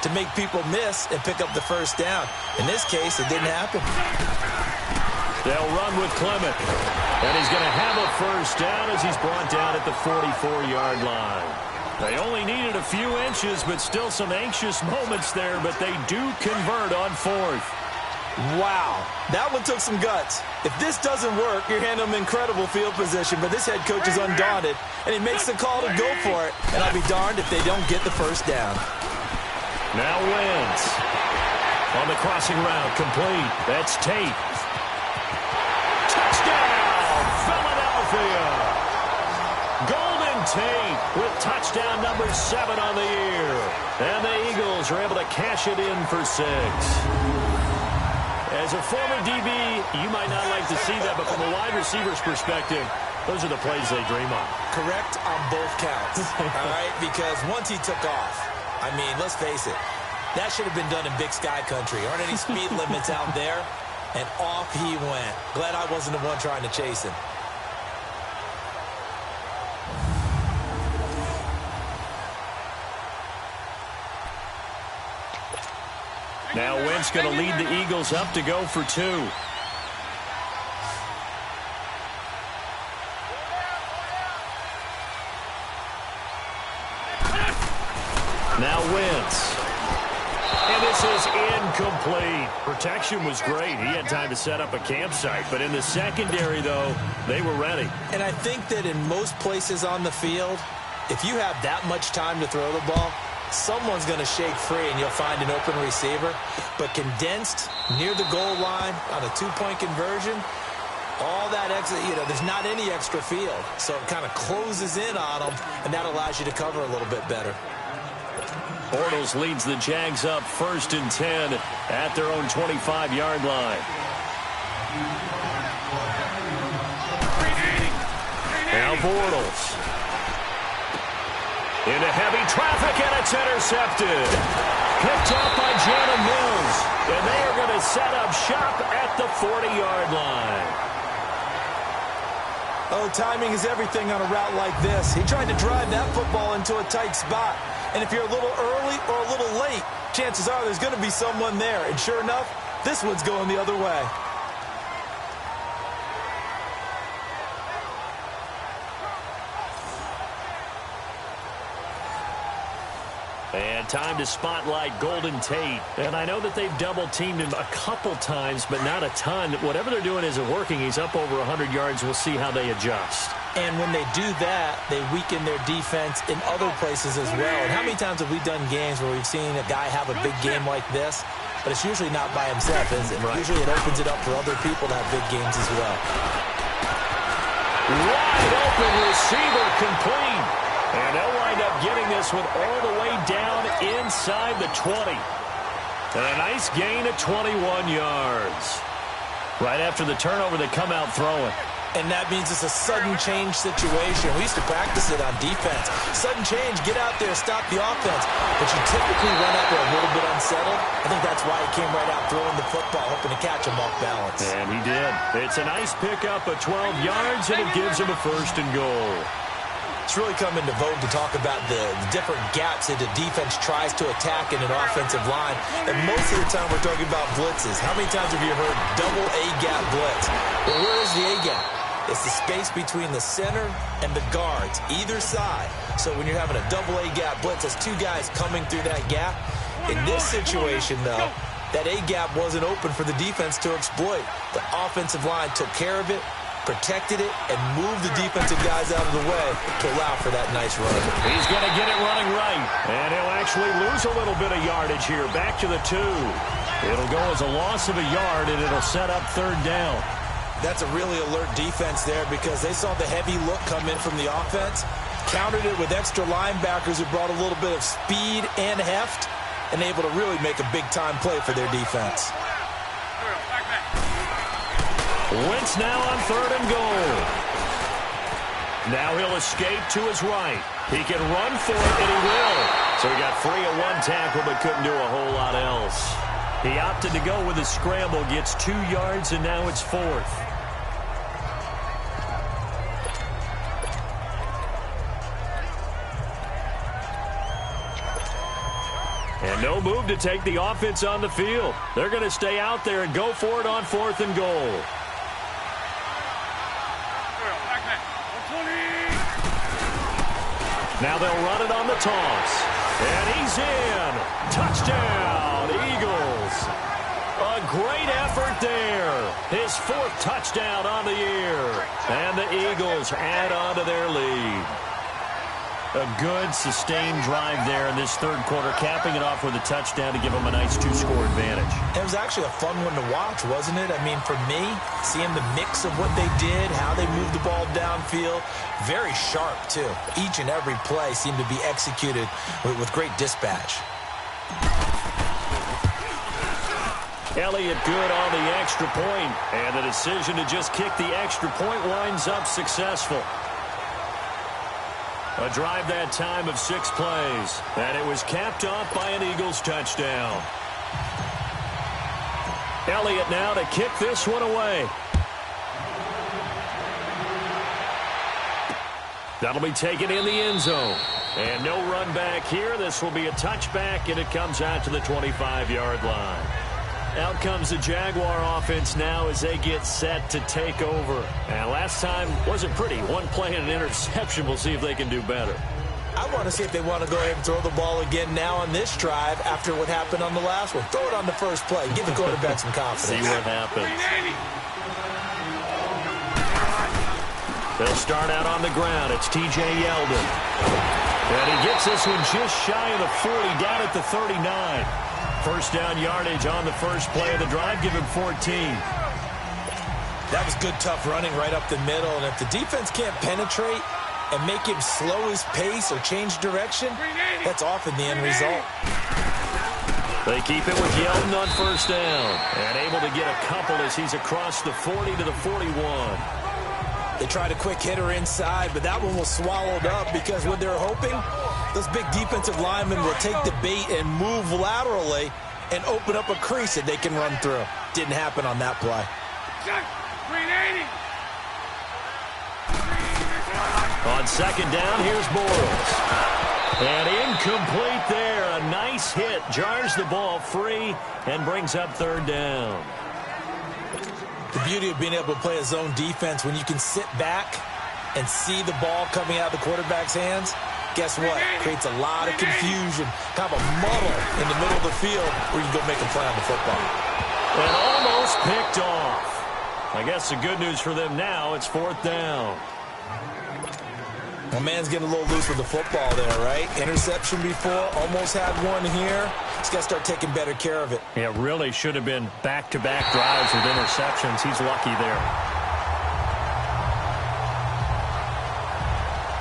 to make people miss and pick up the first down. In this case, it didn't happen. They'll run with Clement, and he's going to have a first down as he's brought down at the 44-yard line. They only needed a few inches, but still some anxious moments there, but they do convert on 4th. Wow, that one took some guts. If this doesn't work, you're handing them incredible field position, but this head coach is undaunted, and he makes the call to go for it, and I'll be darned if they don't get the first down. Now Wentz on the crossing route, complete. That's Tate. Touchdown, Philadelphia. Golden Tate with touchdown number 7 on the year. And the Eagles are able to cash it in for 6. As a former DB, you might not like to see that, but from a wide receiver's perspective, those are the plays they dream of. Correct on both counts, all right? Because once he took off, I mean, let's face it, that should have been done in Big Sky Country. Aren't any speed limits out there? And off he went. Glad I wasn't the one trying to chase him. Now Wentz going to lead the Eagles up to go for 2. Now Wentz. And this is incomplete. Protection was great. He had time to set up a campsite. But in the secondary, though, they were ready. And I think that in most places on the field, if you have that much time to throw the ball, someone's going to shake free and you'll find an open receiver. But condensed near the goal line on a 2-point conversion, all that extra, there's not any extra field. So it kind of closes in on them, and that allows you to cover a little bit better. Bortles leads the Jags up 1st and 10 at their own 25-yard line. Now Bortles. Into heavy traffic, and it's intercepted. Picked up by Jalen Mills. And they are going to set up shop at the 40-yard line. Oh, timing is everything on a route like this. He tried to drive that football into a tight spot. And if you're a little early or a little late, chances are there's going to be someone there. And sure enough, this one's going the other way. And time to spotlight Golden Tate. And I know that they've double-teamed him a couple times, but not a ton. Whatever they're doing isn't working. He's up over 100 yards. We'll see how they adjust. And when they do that, they weaken their defense in other places as well. And how many times have we done games where we've seen a guy have a big game like this, but it's usually not by himself, is it? Right. Usually it opens it up for other people to have big games as well. Wide open receiver, complete. And they'll wind up getting this one all the way down inside the 20. And a nice gain of 21 yards. Right after the turnover, they come out throwing. And that means it's a sudden change situation. We used to practice it on defense. Sudden change, get out there, stop the offense. But you typically run out there a little bit unsettled. I think that's why he came right out throwing the football, hoping to catch him off balance. And he did. It's a nice pickup of 12 yards, and it gives him a 1st and goal. It's really come into vogue to talk about the different gaps that the defense tries to attack in an offensive line. And most of the time we're talking about blitzes. How many times have you heard double A-gap blitz? Well, where is the A-gap? It's the space between the center and the guards, either side. So when you're having a double A-gap blitz, that's 2 guys coming through that gap. In this situation, though, that A-gap wasn't open for the defense to exploit. The offensive line took care of it, protected it, and moved the defensive guys out of the way to allow for that nice run. He's going to get it running right, and he'll actually lose a little bit of yardage here. Back to the 2. It'll go as a loss of a yard, and it'll set up 3rd down. That's a really alert defense there because they saw the heavy look come in from the offense, countered it with extra linebackers who brought a little bit of speed and heft, and able to really make a big-time play for their defense. Wentz now on 3rd and goal. Now he'll escape to his right. He can run for it, and he will. So he got free of 1 tackle, but couldn't do a whole lot else. He opted to go with a scramble, gets 2 yards, and now it's 4th. And no move to take the offense on the field. They're going to stay out there and go for it on 4th and goal. Now they'll run it on the toss. And he's in. Touchdown, Eagles. A great effort there. His 4th touchdown on the year. And the Eagles add on to their lead. A good, sustained drive there in this 3rd quarter, capping it off with a touchdown to give them a nice 2-score advantage. It was actually a fun one to watch, wasn't it? I mean, for me, seeing the mix of what they did, how they moved the ball downfield, very sharp, too. Each and every play seemed to be executed with great dispatch. Elliott good on the extra point, and the decision to just kick the extra point winds up successful. A drive that time of 6 plays, and it was capped off by an Eagles touchdown. Elliott now to kick this one away. That'll be taken in the end zone. And no run back here. This will be a touchback, and it comes out to the 25-yard line. Out comes the Jaguar offense now as they get set to take over. And last time wasn't pretty. 1 play and an interception. We'll see if they can do better. I want to see if they want to go ahead and throw the ball again now on this drive after what happened on the last one. Throw it on the first play. Give the quarterback some confidence. See what happens. They'll start out on the ground. It's T.J. Yeldon. And he gets this one just shy of the 40, down at the 39. First down yardage on the first play of the drive. Give him 14. That was good, tough running right up the middle. And if the defense can't penetrate and make him slow his pace or change direction, that's often the end result. They keep it with Yeldon on first down. And able to get a couple as he's across the 40 to the 41. They tried a quick hitter inside, but that one was swallowed up because what they're hoping, those big defensive linemen will take the bait and move laterally and open up a crease that they can run through. Didn't happen on that play. On second down, here's Bortles. And incomplete there. A nice hit. Jars the ball free and brings up 3rd down. The beauty of being able to play a zone defense when you can sit back and see the ball coming out of the quarterback's hands, guess what? Creates a lot of confusion, kind of a muddle in the middle of the field where you can go make a play on the football. And almost picked off. I guess the good news for them now, it's 4th down. My man's getting a little loose with the football there, right? Interception before, almost had one here. He's got to start taking better care of it. Yeah, really should have been back-to-back drives with interceptions. He's lucky there.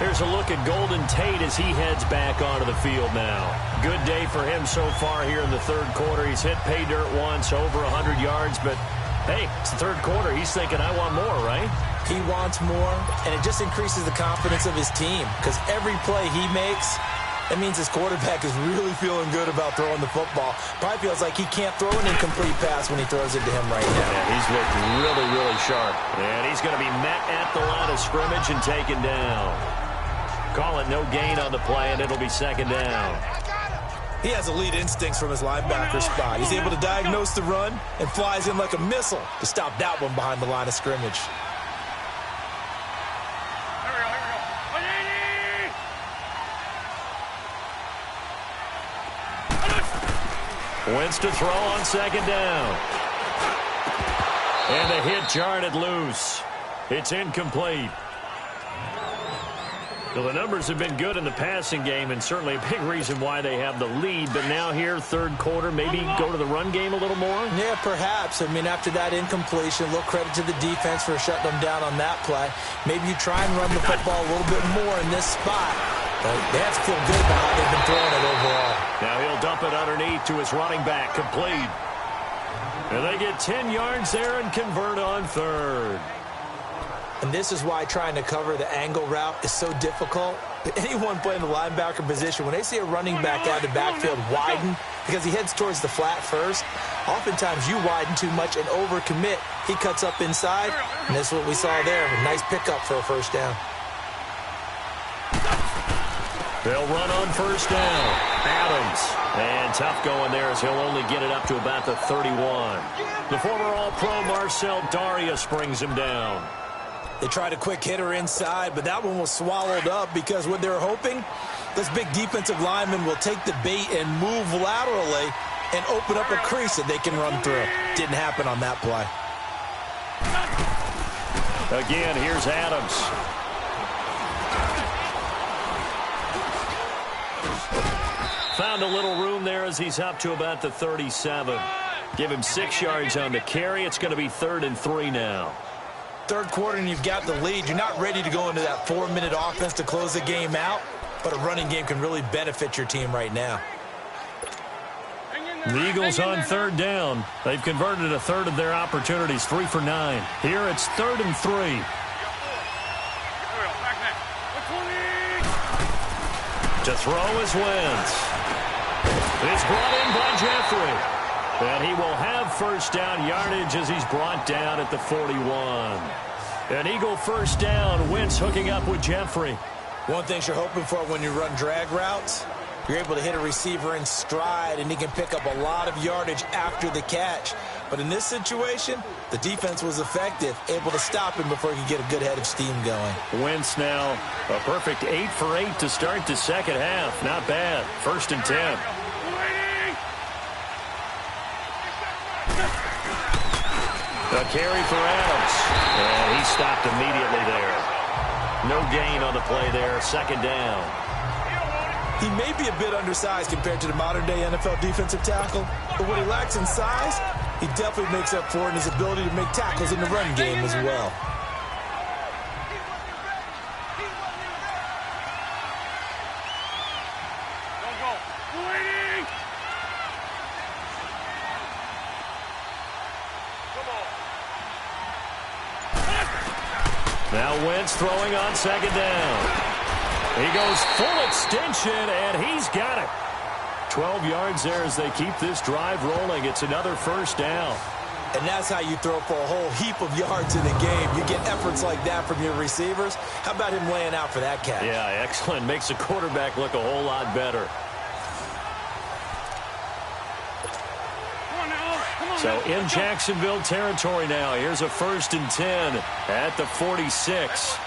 Here's a look at Golden Tate as he heads back onto the field now. Good day for him so far here in the 3rd quarter. He's hit pay dirt once, over 100 yards, but hey, it's the 3rd quarter. He's thinking, I want more, right? He wants more, and it just increases the confidence of his team because every play he makes, that means his quarterback is really feeling good about throwing the football. Probably feels like he can't throw an incomplete pass when he throws it to him right now. Yeah, he's looked really, really sharp. And he's going to be met at the line of scrimmage and taken down. Call it no gain on the play, and it'll be 2nd down. He has elite instincts from his linebacker spot. He's able to diagnose the run and flies in like a missile to stop that one behind the line of scrimmage. Wentz to throw on 2nd down. And the hit jarred it loose. It's incomplete. Well, the numbers have been good in the passing game and certainly a big reason why they have the lead. But now here, 3rd quarter, maybe go to the run game a little more? Yeah, perhaps. I mean, after that incompletion, a little credit to the defense for shutting them down on that play. Maybe you try and run the football a little bit more in this spot. But they have to feel good about how they've been throwing it overall. Now he'll dump it underneath to his running back, complete. And they get 10 yards there and convert on 3rd. And this is why trying to cover the angle route is so difficult. Anyone playing the linebacker position, when they see a running back out of the backfield widen, because he heads towards the flat first, oftentimes you widen too much and overcommit. He cuts up inside, and that's what we saw there. A nice pickup for a 1st down. They'll run on 1st down. Adams. And tough going there as he'll only get it up to about the 31. The former All-Pro Marcel Darius brings him down. They tried a quick hitter inside, but that one was swallowed up because what they're hoping, those big defensive linemen will take the bait and move laterally and open up a crease that they can run through. Didn't happen on that play. Again, here's Adams. Found a little room there as he's up to about the 37. Give him 6 yards on the carry. It's going to be 3rd and 3 now. Third quarter and you've got the lead. You're not ready to go into that 4-minute offense to close the game out, but a running game can really benefit your team right now. The Eagles on 3rd down. They've converted a third of their opportunities, 3 for 9. Here it's 3rd and 3. To throw is Wentz. It's brought in by Jeffrey. And he will have first down yardage as he's brought down at the 41. An Eagle first down. Wentz hooking up with Jeffrey. One thing you're hoping for when you run drag routes, you're able to hit a receiver in stride, and he can pick up a lot of yardage after the catch. But in this situation, the defense was effective, able to stop him before he could get a good head of steam going. Wentz now a perfect 8 for 8 to start the second half. Not bad. 1st and 10. A carry for Adams. And he stopped immediately there. No gain on the play there. 2nd down. He may be a bit undersized compared to the modern-day NFL defensive tackle, but what he lacks in size, he definitely makes up for it in his ability to make tackles in the run game as well. Now Wentz throwing on 2nd down. He goes full extension, and he's got it. 12 yards there as they keep this drive rolling. It's another first down. And that's how you throw for a whole heap of yards in the game. You get efforts like that from your receivers. How about him laying out for that catch? Yeah, excellent. Makes the quarterback look a whole lot better. So in Jacksonville territory now. Here's a 1st and 10 at the 46.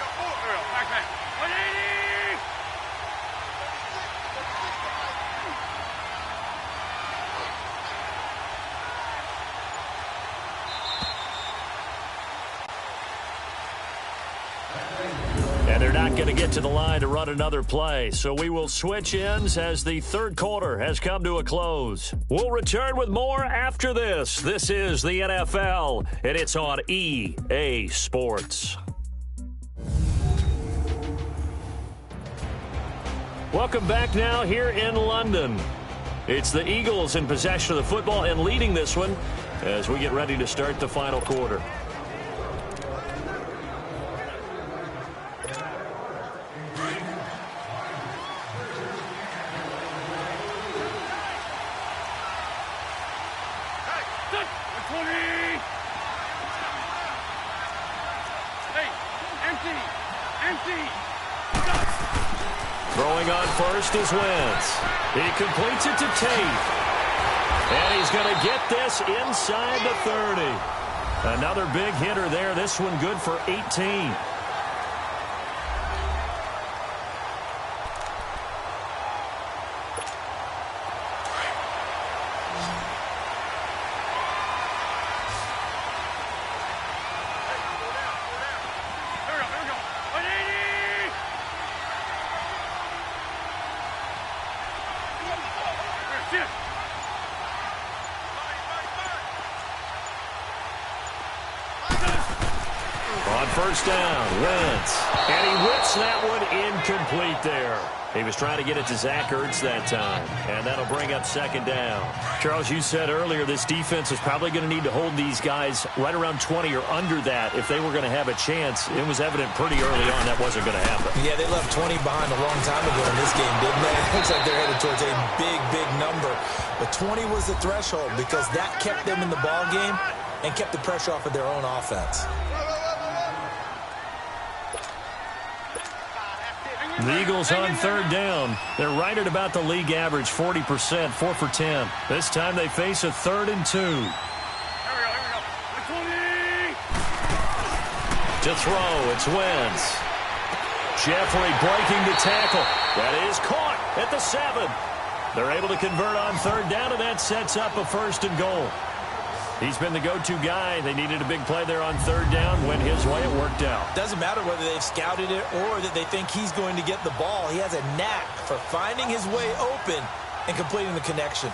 And they're not going to get to the line to run another play. So we will switch ends as the 3rd quarter has come to a close. We'll return with more after this. This is the NFL, and it's on EA Sports. Welcome back now here in London. It's the Eagles in possession of the football and leading this one as we get ready to start the final quarter. Throwing on first is Wentz. He completes it to Tate. And he's going to get this inside the 30. Another big hitter there. This one good for 18. First down, Wentz. And he whips that one incomplete there. He was trying to get it to Zach Ertz that time. And that'll bring up 2nd down. Charles, you said earlier this defense is probably going to need to hold these guys right around 20 or under that if they were going to have a chance. It was evident pretty early on that wasn't going to happen. Yeah, they left 20 behind a long time ago in this game, didn't they? It looks like they're headed towards a big, big number. But 20 was the threshold because that kept them in the ball game and kept the pressure off of their own offense. The Eagles on 3rd down. They're right at about the league average, 40%, 4 for 10. This time they face a 3rd and 2. To throw, it's Wentz. Jeffrey breaking the tackle. That is caught at the 7. They're able to convert on third down, and that sets up a 1st and goal. He's been the go-to guy. They needed a big play there on third down. Went his way. It worked out. Doesn't matter whether they've scouted it or that they think he's going to get the ball. He has a knack for finding his way open and completing the connection.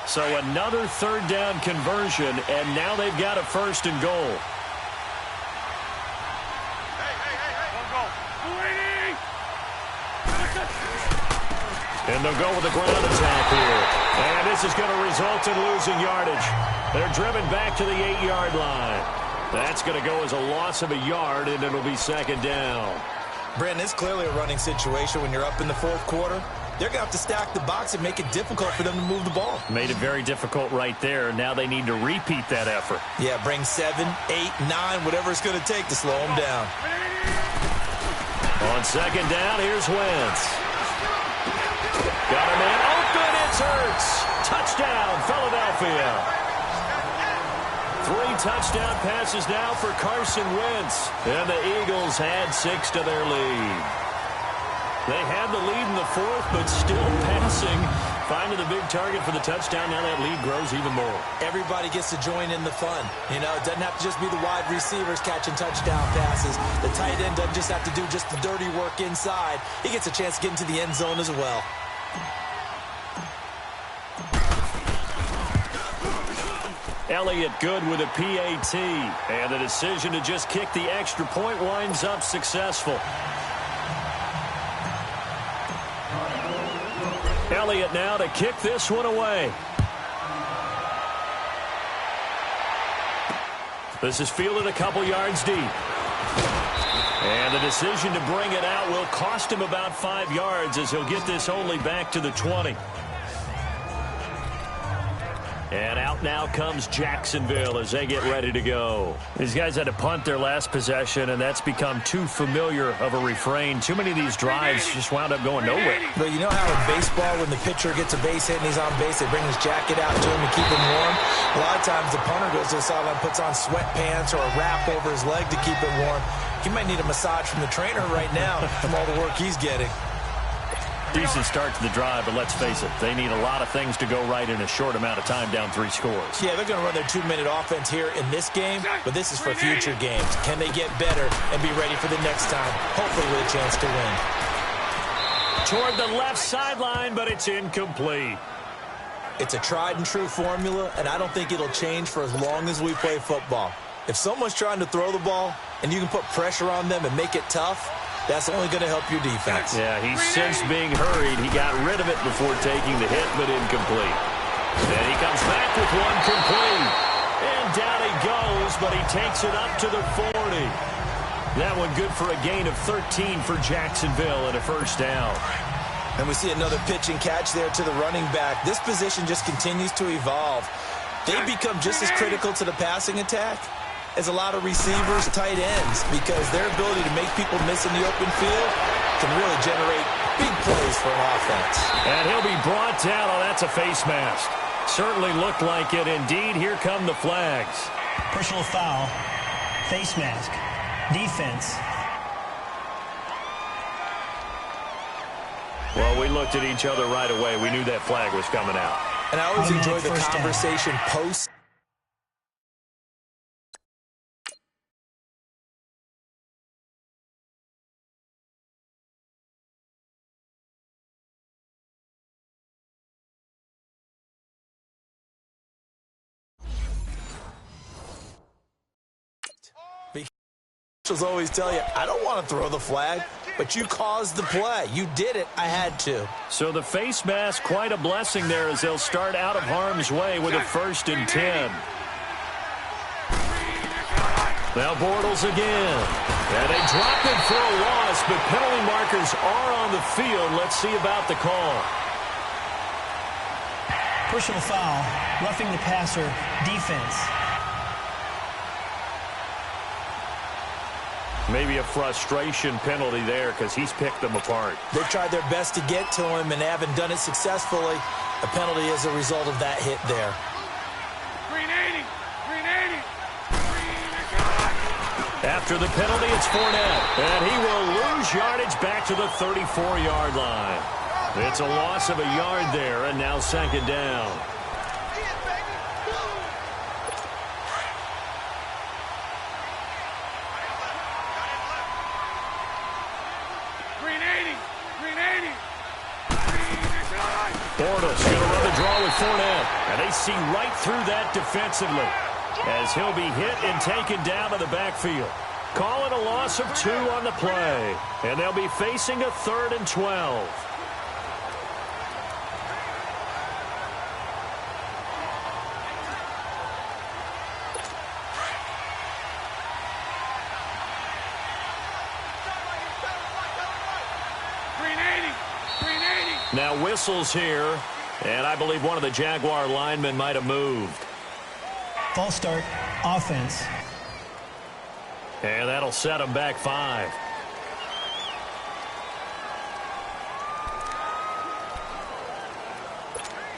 So another third down conversion, and now they've got a 1st and goal. And they'll go with the ground attack here. And this is going to result in losing yardage. They're driven back to the 8-yard line. That's going to go as a loss of a yard, and it'll be 2nd down. Brandon, it's clearly a running situation when you're up in the 4th quarter. They're going to have to stack the box and make it difficult for them to move the ball. Made it very difficult right there. Now they need to repeat that effort. Yeah, bring 7, 8, 9, whatever it's going to take to slow them down. On 2nd down, here's Wentz. Got a man open. It's Hurts. Touchdown, Philadelphia. 3 touchdown passes now for Carson Wentz. And the Eagles had 6 to their lead. They had the lead in the 4th, but still passing. Finding the big target for the touchdown. Now that lead grows even more. Everybody gets to join in the fun. You know, it doesn't have to just be the wide receivers catching touchdown passes. The tight end doesn't just have to do just the dirty work inside. He gets a chance to get into the end zone as well. Elliott good with a PAT. And the decision to just kick the extra point winds up successful. Elliott now to kick this one away. This is fielded a couple yards deep. And the decision to bring it out will cost him about 5 yards as he'll get this only back to the 20. And out now comes Jacksonville as they get ready to go. These guys had to punt their last possession, and that's become too familiar of a refrain. Too many of these drives just wound up going nowhere. But you know how in baseball, when the pitcher gets a base hit and he's on base, they bring his jacket out to him to keep him warm? A lot of times the punter goes to the sideline, puts on sweatpants or a wrap over his leg to keep it warm. He might need a massage from the trainer right now from all the work he's getting. Decent start to the drive, but let's face it, they need a lot of things to go right in a short amount of time, down 3 scores. Yeah, they're going to run their 2-minute offense here in this game, but this is for future games. Can they get better and be ready for the next time, hopefully with a chance to win? Toward the left sideline, but it's incomplete. It's a tried-and-true formula, and I don't think it'll change for as long as we play football. If someone's trying to throw the ball and you can put pressure on them and make it tough, that's only going to help your defense. Yeah, he's since being hurried. He got rid of it before taking the hit, but incomplete. And he comes back with one complete. And down he goes, but he takes it up to the 40. That one good for a gain of 13 for Jacksonville and a 1st down. And we see another pitch and catch there to the running back. This position just continues to evolve. They become just as critical to the passing attack as a lot of receivers, tight ends, because their ability to make people miss in the open field can really generate big plays for an offense. And he'll be brought down. Oh, that's a face mask. Certainly looked like it. Indeed, here come the flags. Personal foul, face mask, defense. Well, we looked at each other right away. We knew that flag was coming out. And I always enjoy the conversation post. Officials always tell you, I don't want to throw the flag, but you caused the play. You did it. I had to. So the face mask, quite a blessing there as they'll start out of harm's way with a 1st and 10. Now Bortles again. And they drop it for a loss, but penalty markers are on the field. Let's see about the call. Personal foul, roughing the passer, defense. Maybe a frustration penalty there because he's picked them apart. They've tried their best to get to him and haven't done it successfully. A penalty as a result of that hit there. Green 80. Green 80. After the penalty, it's Fournette. And he will lose yardage back to the 34-yard line. It's a loss of a yard there, and now second down. Bortles going to run the draw with Fournette. And they see right through that defensively as he'll be hit and taken down to the backfield. Calling a loss of 2 on the play. And they'll be facing a 3rd and 12. Now whistles here, and I believe one of the Jaguar linemen might have moved. False start, offense. And that'll set them back 5.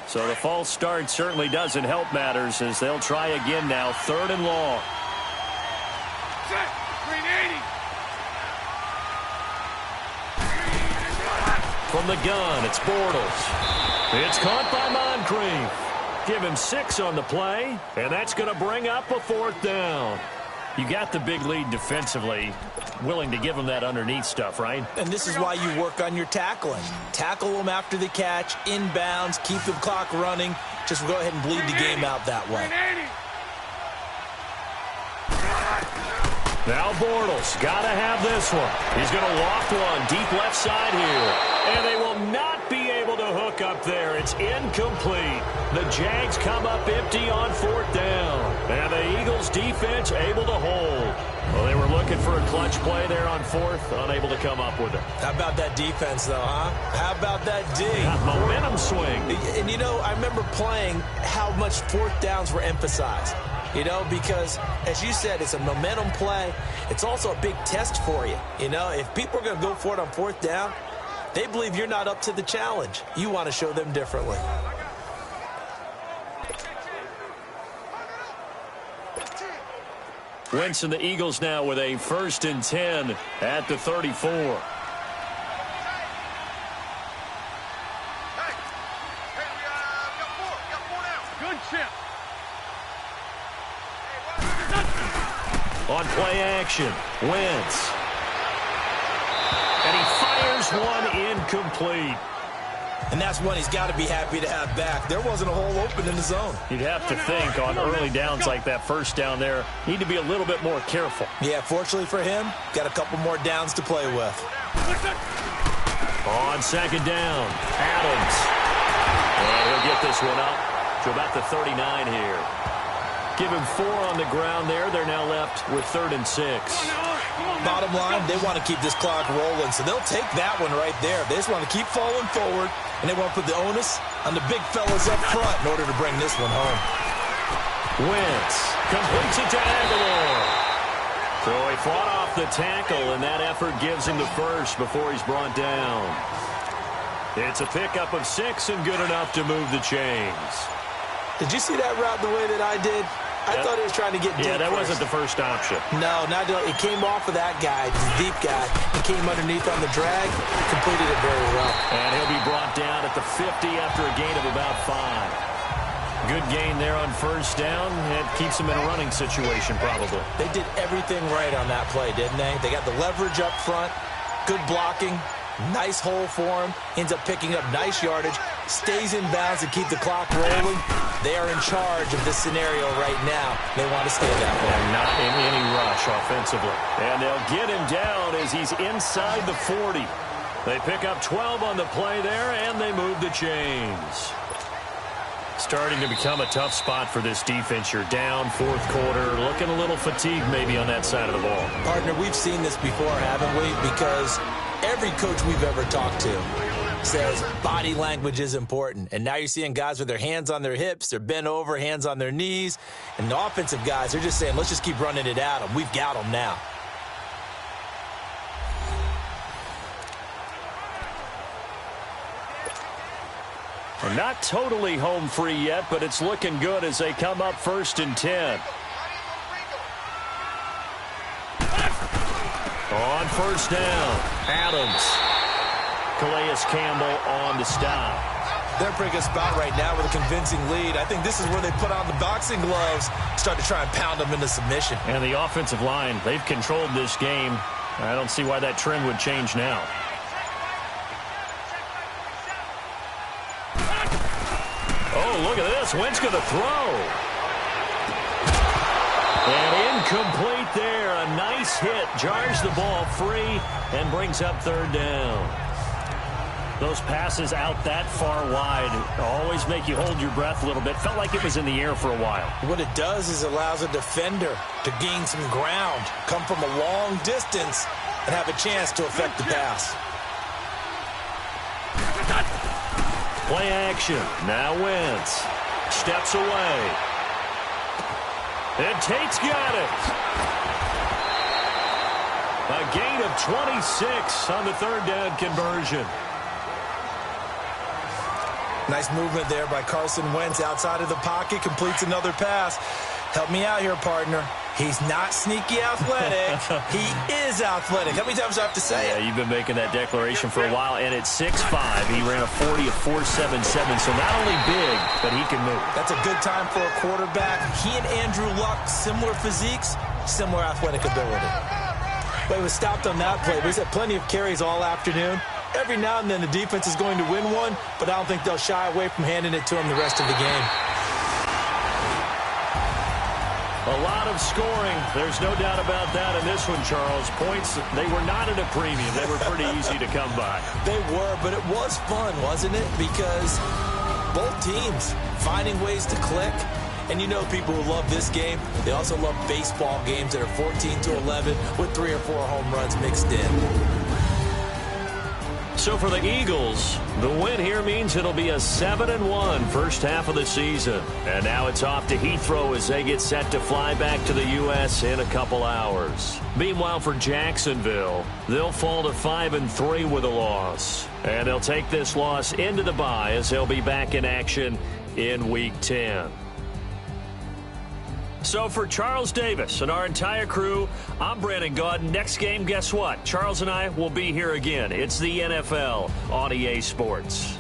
So the false start certainly doesn't help matters as they'll try again now, 3rd and long. Set, 380. From the gun, it's Bortles. It's caught by Moncrief. Give him 6 on the play, and that's going to bring up a 4th down. You got the big lead defensively, willing to give them that underneath stuff, right? And this is why you work on your tackling. Tackle them after the catch, inbounds, keep the clock running. Just go ahead and bleed the game out that way. Now Bortles, got to have this one. He's going to loft one deep left side here. And they will not be able to hook up there. It's incomplete. The Jags come up empty on 4th down. And the Eagles defense able to hold. Well, they were looking for a clutch play there on 4th, unable to come up with it. How about that defense, though, huh? How about that D? Got momentum swing. And, you know, I remember playing how much 4th downs were emphasized. You know, because, as you said, it's a momentum play. It's also a big test for you. You know, if people are going to go for it on 4th down, they believe you're not up to the challenge. You want to show them differently. Wentz and the Eagles now with a 1st and 10 at the 34. Good chip. On play action, Wentz. And he fires one incomplete. And that's one he's got to be happy to have back. There wasn't a hole open in the zone. You'd have to think on early downs like that 1st down there, need to be a little bit more careful. Yeah, fortunately for him, got a couple more downs to play with. On 2nd down, Adams. And he'll get this one up to about the 39 here. Give him 4 on the ground there. They're now left with 3rd and 6. Bottom line, they want to keep this clock rolling, so they'll take that one right there. They just want to keep falling forward, and they want to put the onus on the big fellas up front in order to bring this one home. Wentz completes it to Aguilar. So he fought off the tackle, and that effort gives him the 1st before he's brought down. It's a pickup of 6 and good enough to move the chains. Did you see that route the way that I did? I thought he was trying to get deep. Yeah, that wasn't the first option. No, it came off of that guy, the deep guy. It came underneath on the drag, completed it very well. And he'll be brought down at the 50 after a gain of about 5. Good gain there on 1st down. It keeps him in a running situation, probably. They did everything right on that play, didn't they? They got the leverage up front, good blocking, nice hole for him, ends up picking up nice yardage, stays in bounds to keep the clock rolling. They are in charge of this scenario right now. They want to stay that way. And not in any rush offensively. And they'll get him down as he's inside the 40. They pick up 12 on the play there, and they move the chains. Starting to become a tough spot for this defense. You're down 4th quarter, looking a little fatigued maybe on that side of the ball. Partner, we've seen this before, haven't we? Because every coach we've ever talked to says body language is important. And now you're seeing guys with their hands on their hips, they're bent over, hands on their knees. And the offensive guys, they're just saying, let's just keep running it at them. We've got them now. Well, not totally home free yet, but it's looking good as they come up 1st and 10. On first down, Adams. Calais Campbell on the stop. They're in a pretty good spot right now with a convincing lead. I think this is where they put on the boxing gloves, start to try and pound them into submission. And the offensive line, they've controlled this game. I don't see why that trend would change now. Oh, look at this. Wentz going to throw. And incomplete there. A nice hit. Jars the ball free and brings up third down. Those passes out that far wide always make you hold your breath a little bit. Felt like it was in the air for a while. What it does is it allows a defender to gain some ground, come from a long distance, and have a chance to affect the pass. Play action. Now Wentz. Steps away. And Tate's got it. A gain of 26 on the third down conversion. Nice movement there by Carson Wentz outside of the pocket. Completes another pass. Help me out here, partner. He's not sneaky athletic. He is athletic. How many times do I have to say it? You've been making that declaration for a while. And at 6'5", he ran a 40 of 4.77. So not only big, but he can move. That's a good time for a quarterback. He and Andrew Luck, similar physiques, similar athletic ability. But he was stopped on that play. But he's had plenty of carries all afternoon. Every now and then the defense is going to win one, but I don't think they'll shy away from handing it to him the rest of the game. A lot of scoring. There's no doubt about that in this one, Charles. Points, they were not at a premium. They were pretty easy to come by. They were, but it was fun, wasn't it? Because both teams finding ways to click. And you know people who love this game, they also love baseball games that are 14-11 with 3 or 4 home runs mixed in. So for the Eagles, the win here means it'll be a 7-1 first half of the season. And now it's off to Heathrow as they get set to fly back to the U.S. in a couple hours. Meanwhile, for Jacksonville, they'll fall to 5-3 with a loss. And they'll take this loss into the bye as they'll be back in action in Week 10. So for Charles Davis and our entire crew, I'm Brandon Gaudin. Next game, guess what? Charles and I will be here again. It's the NFL on EA Sports.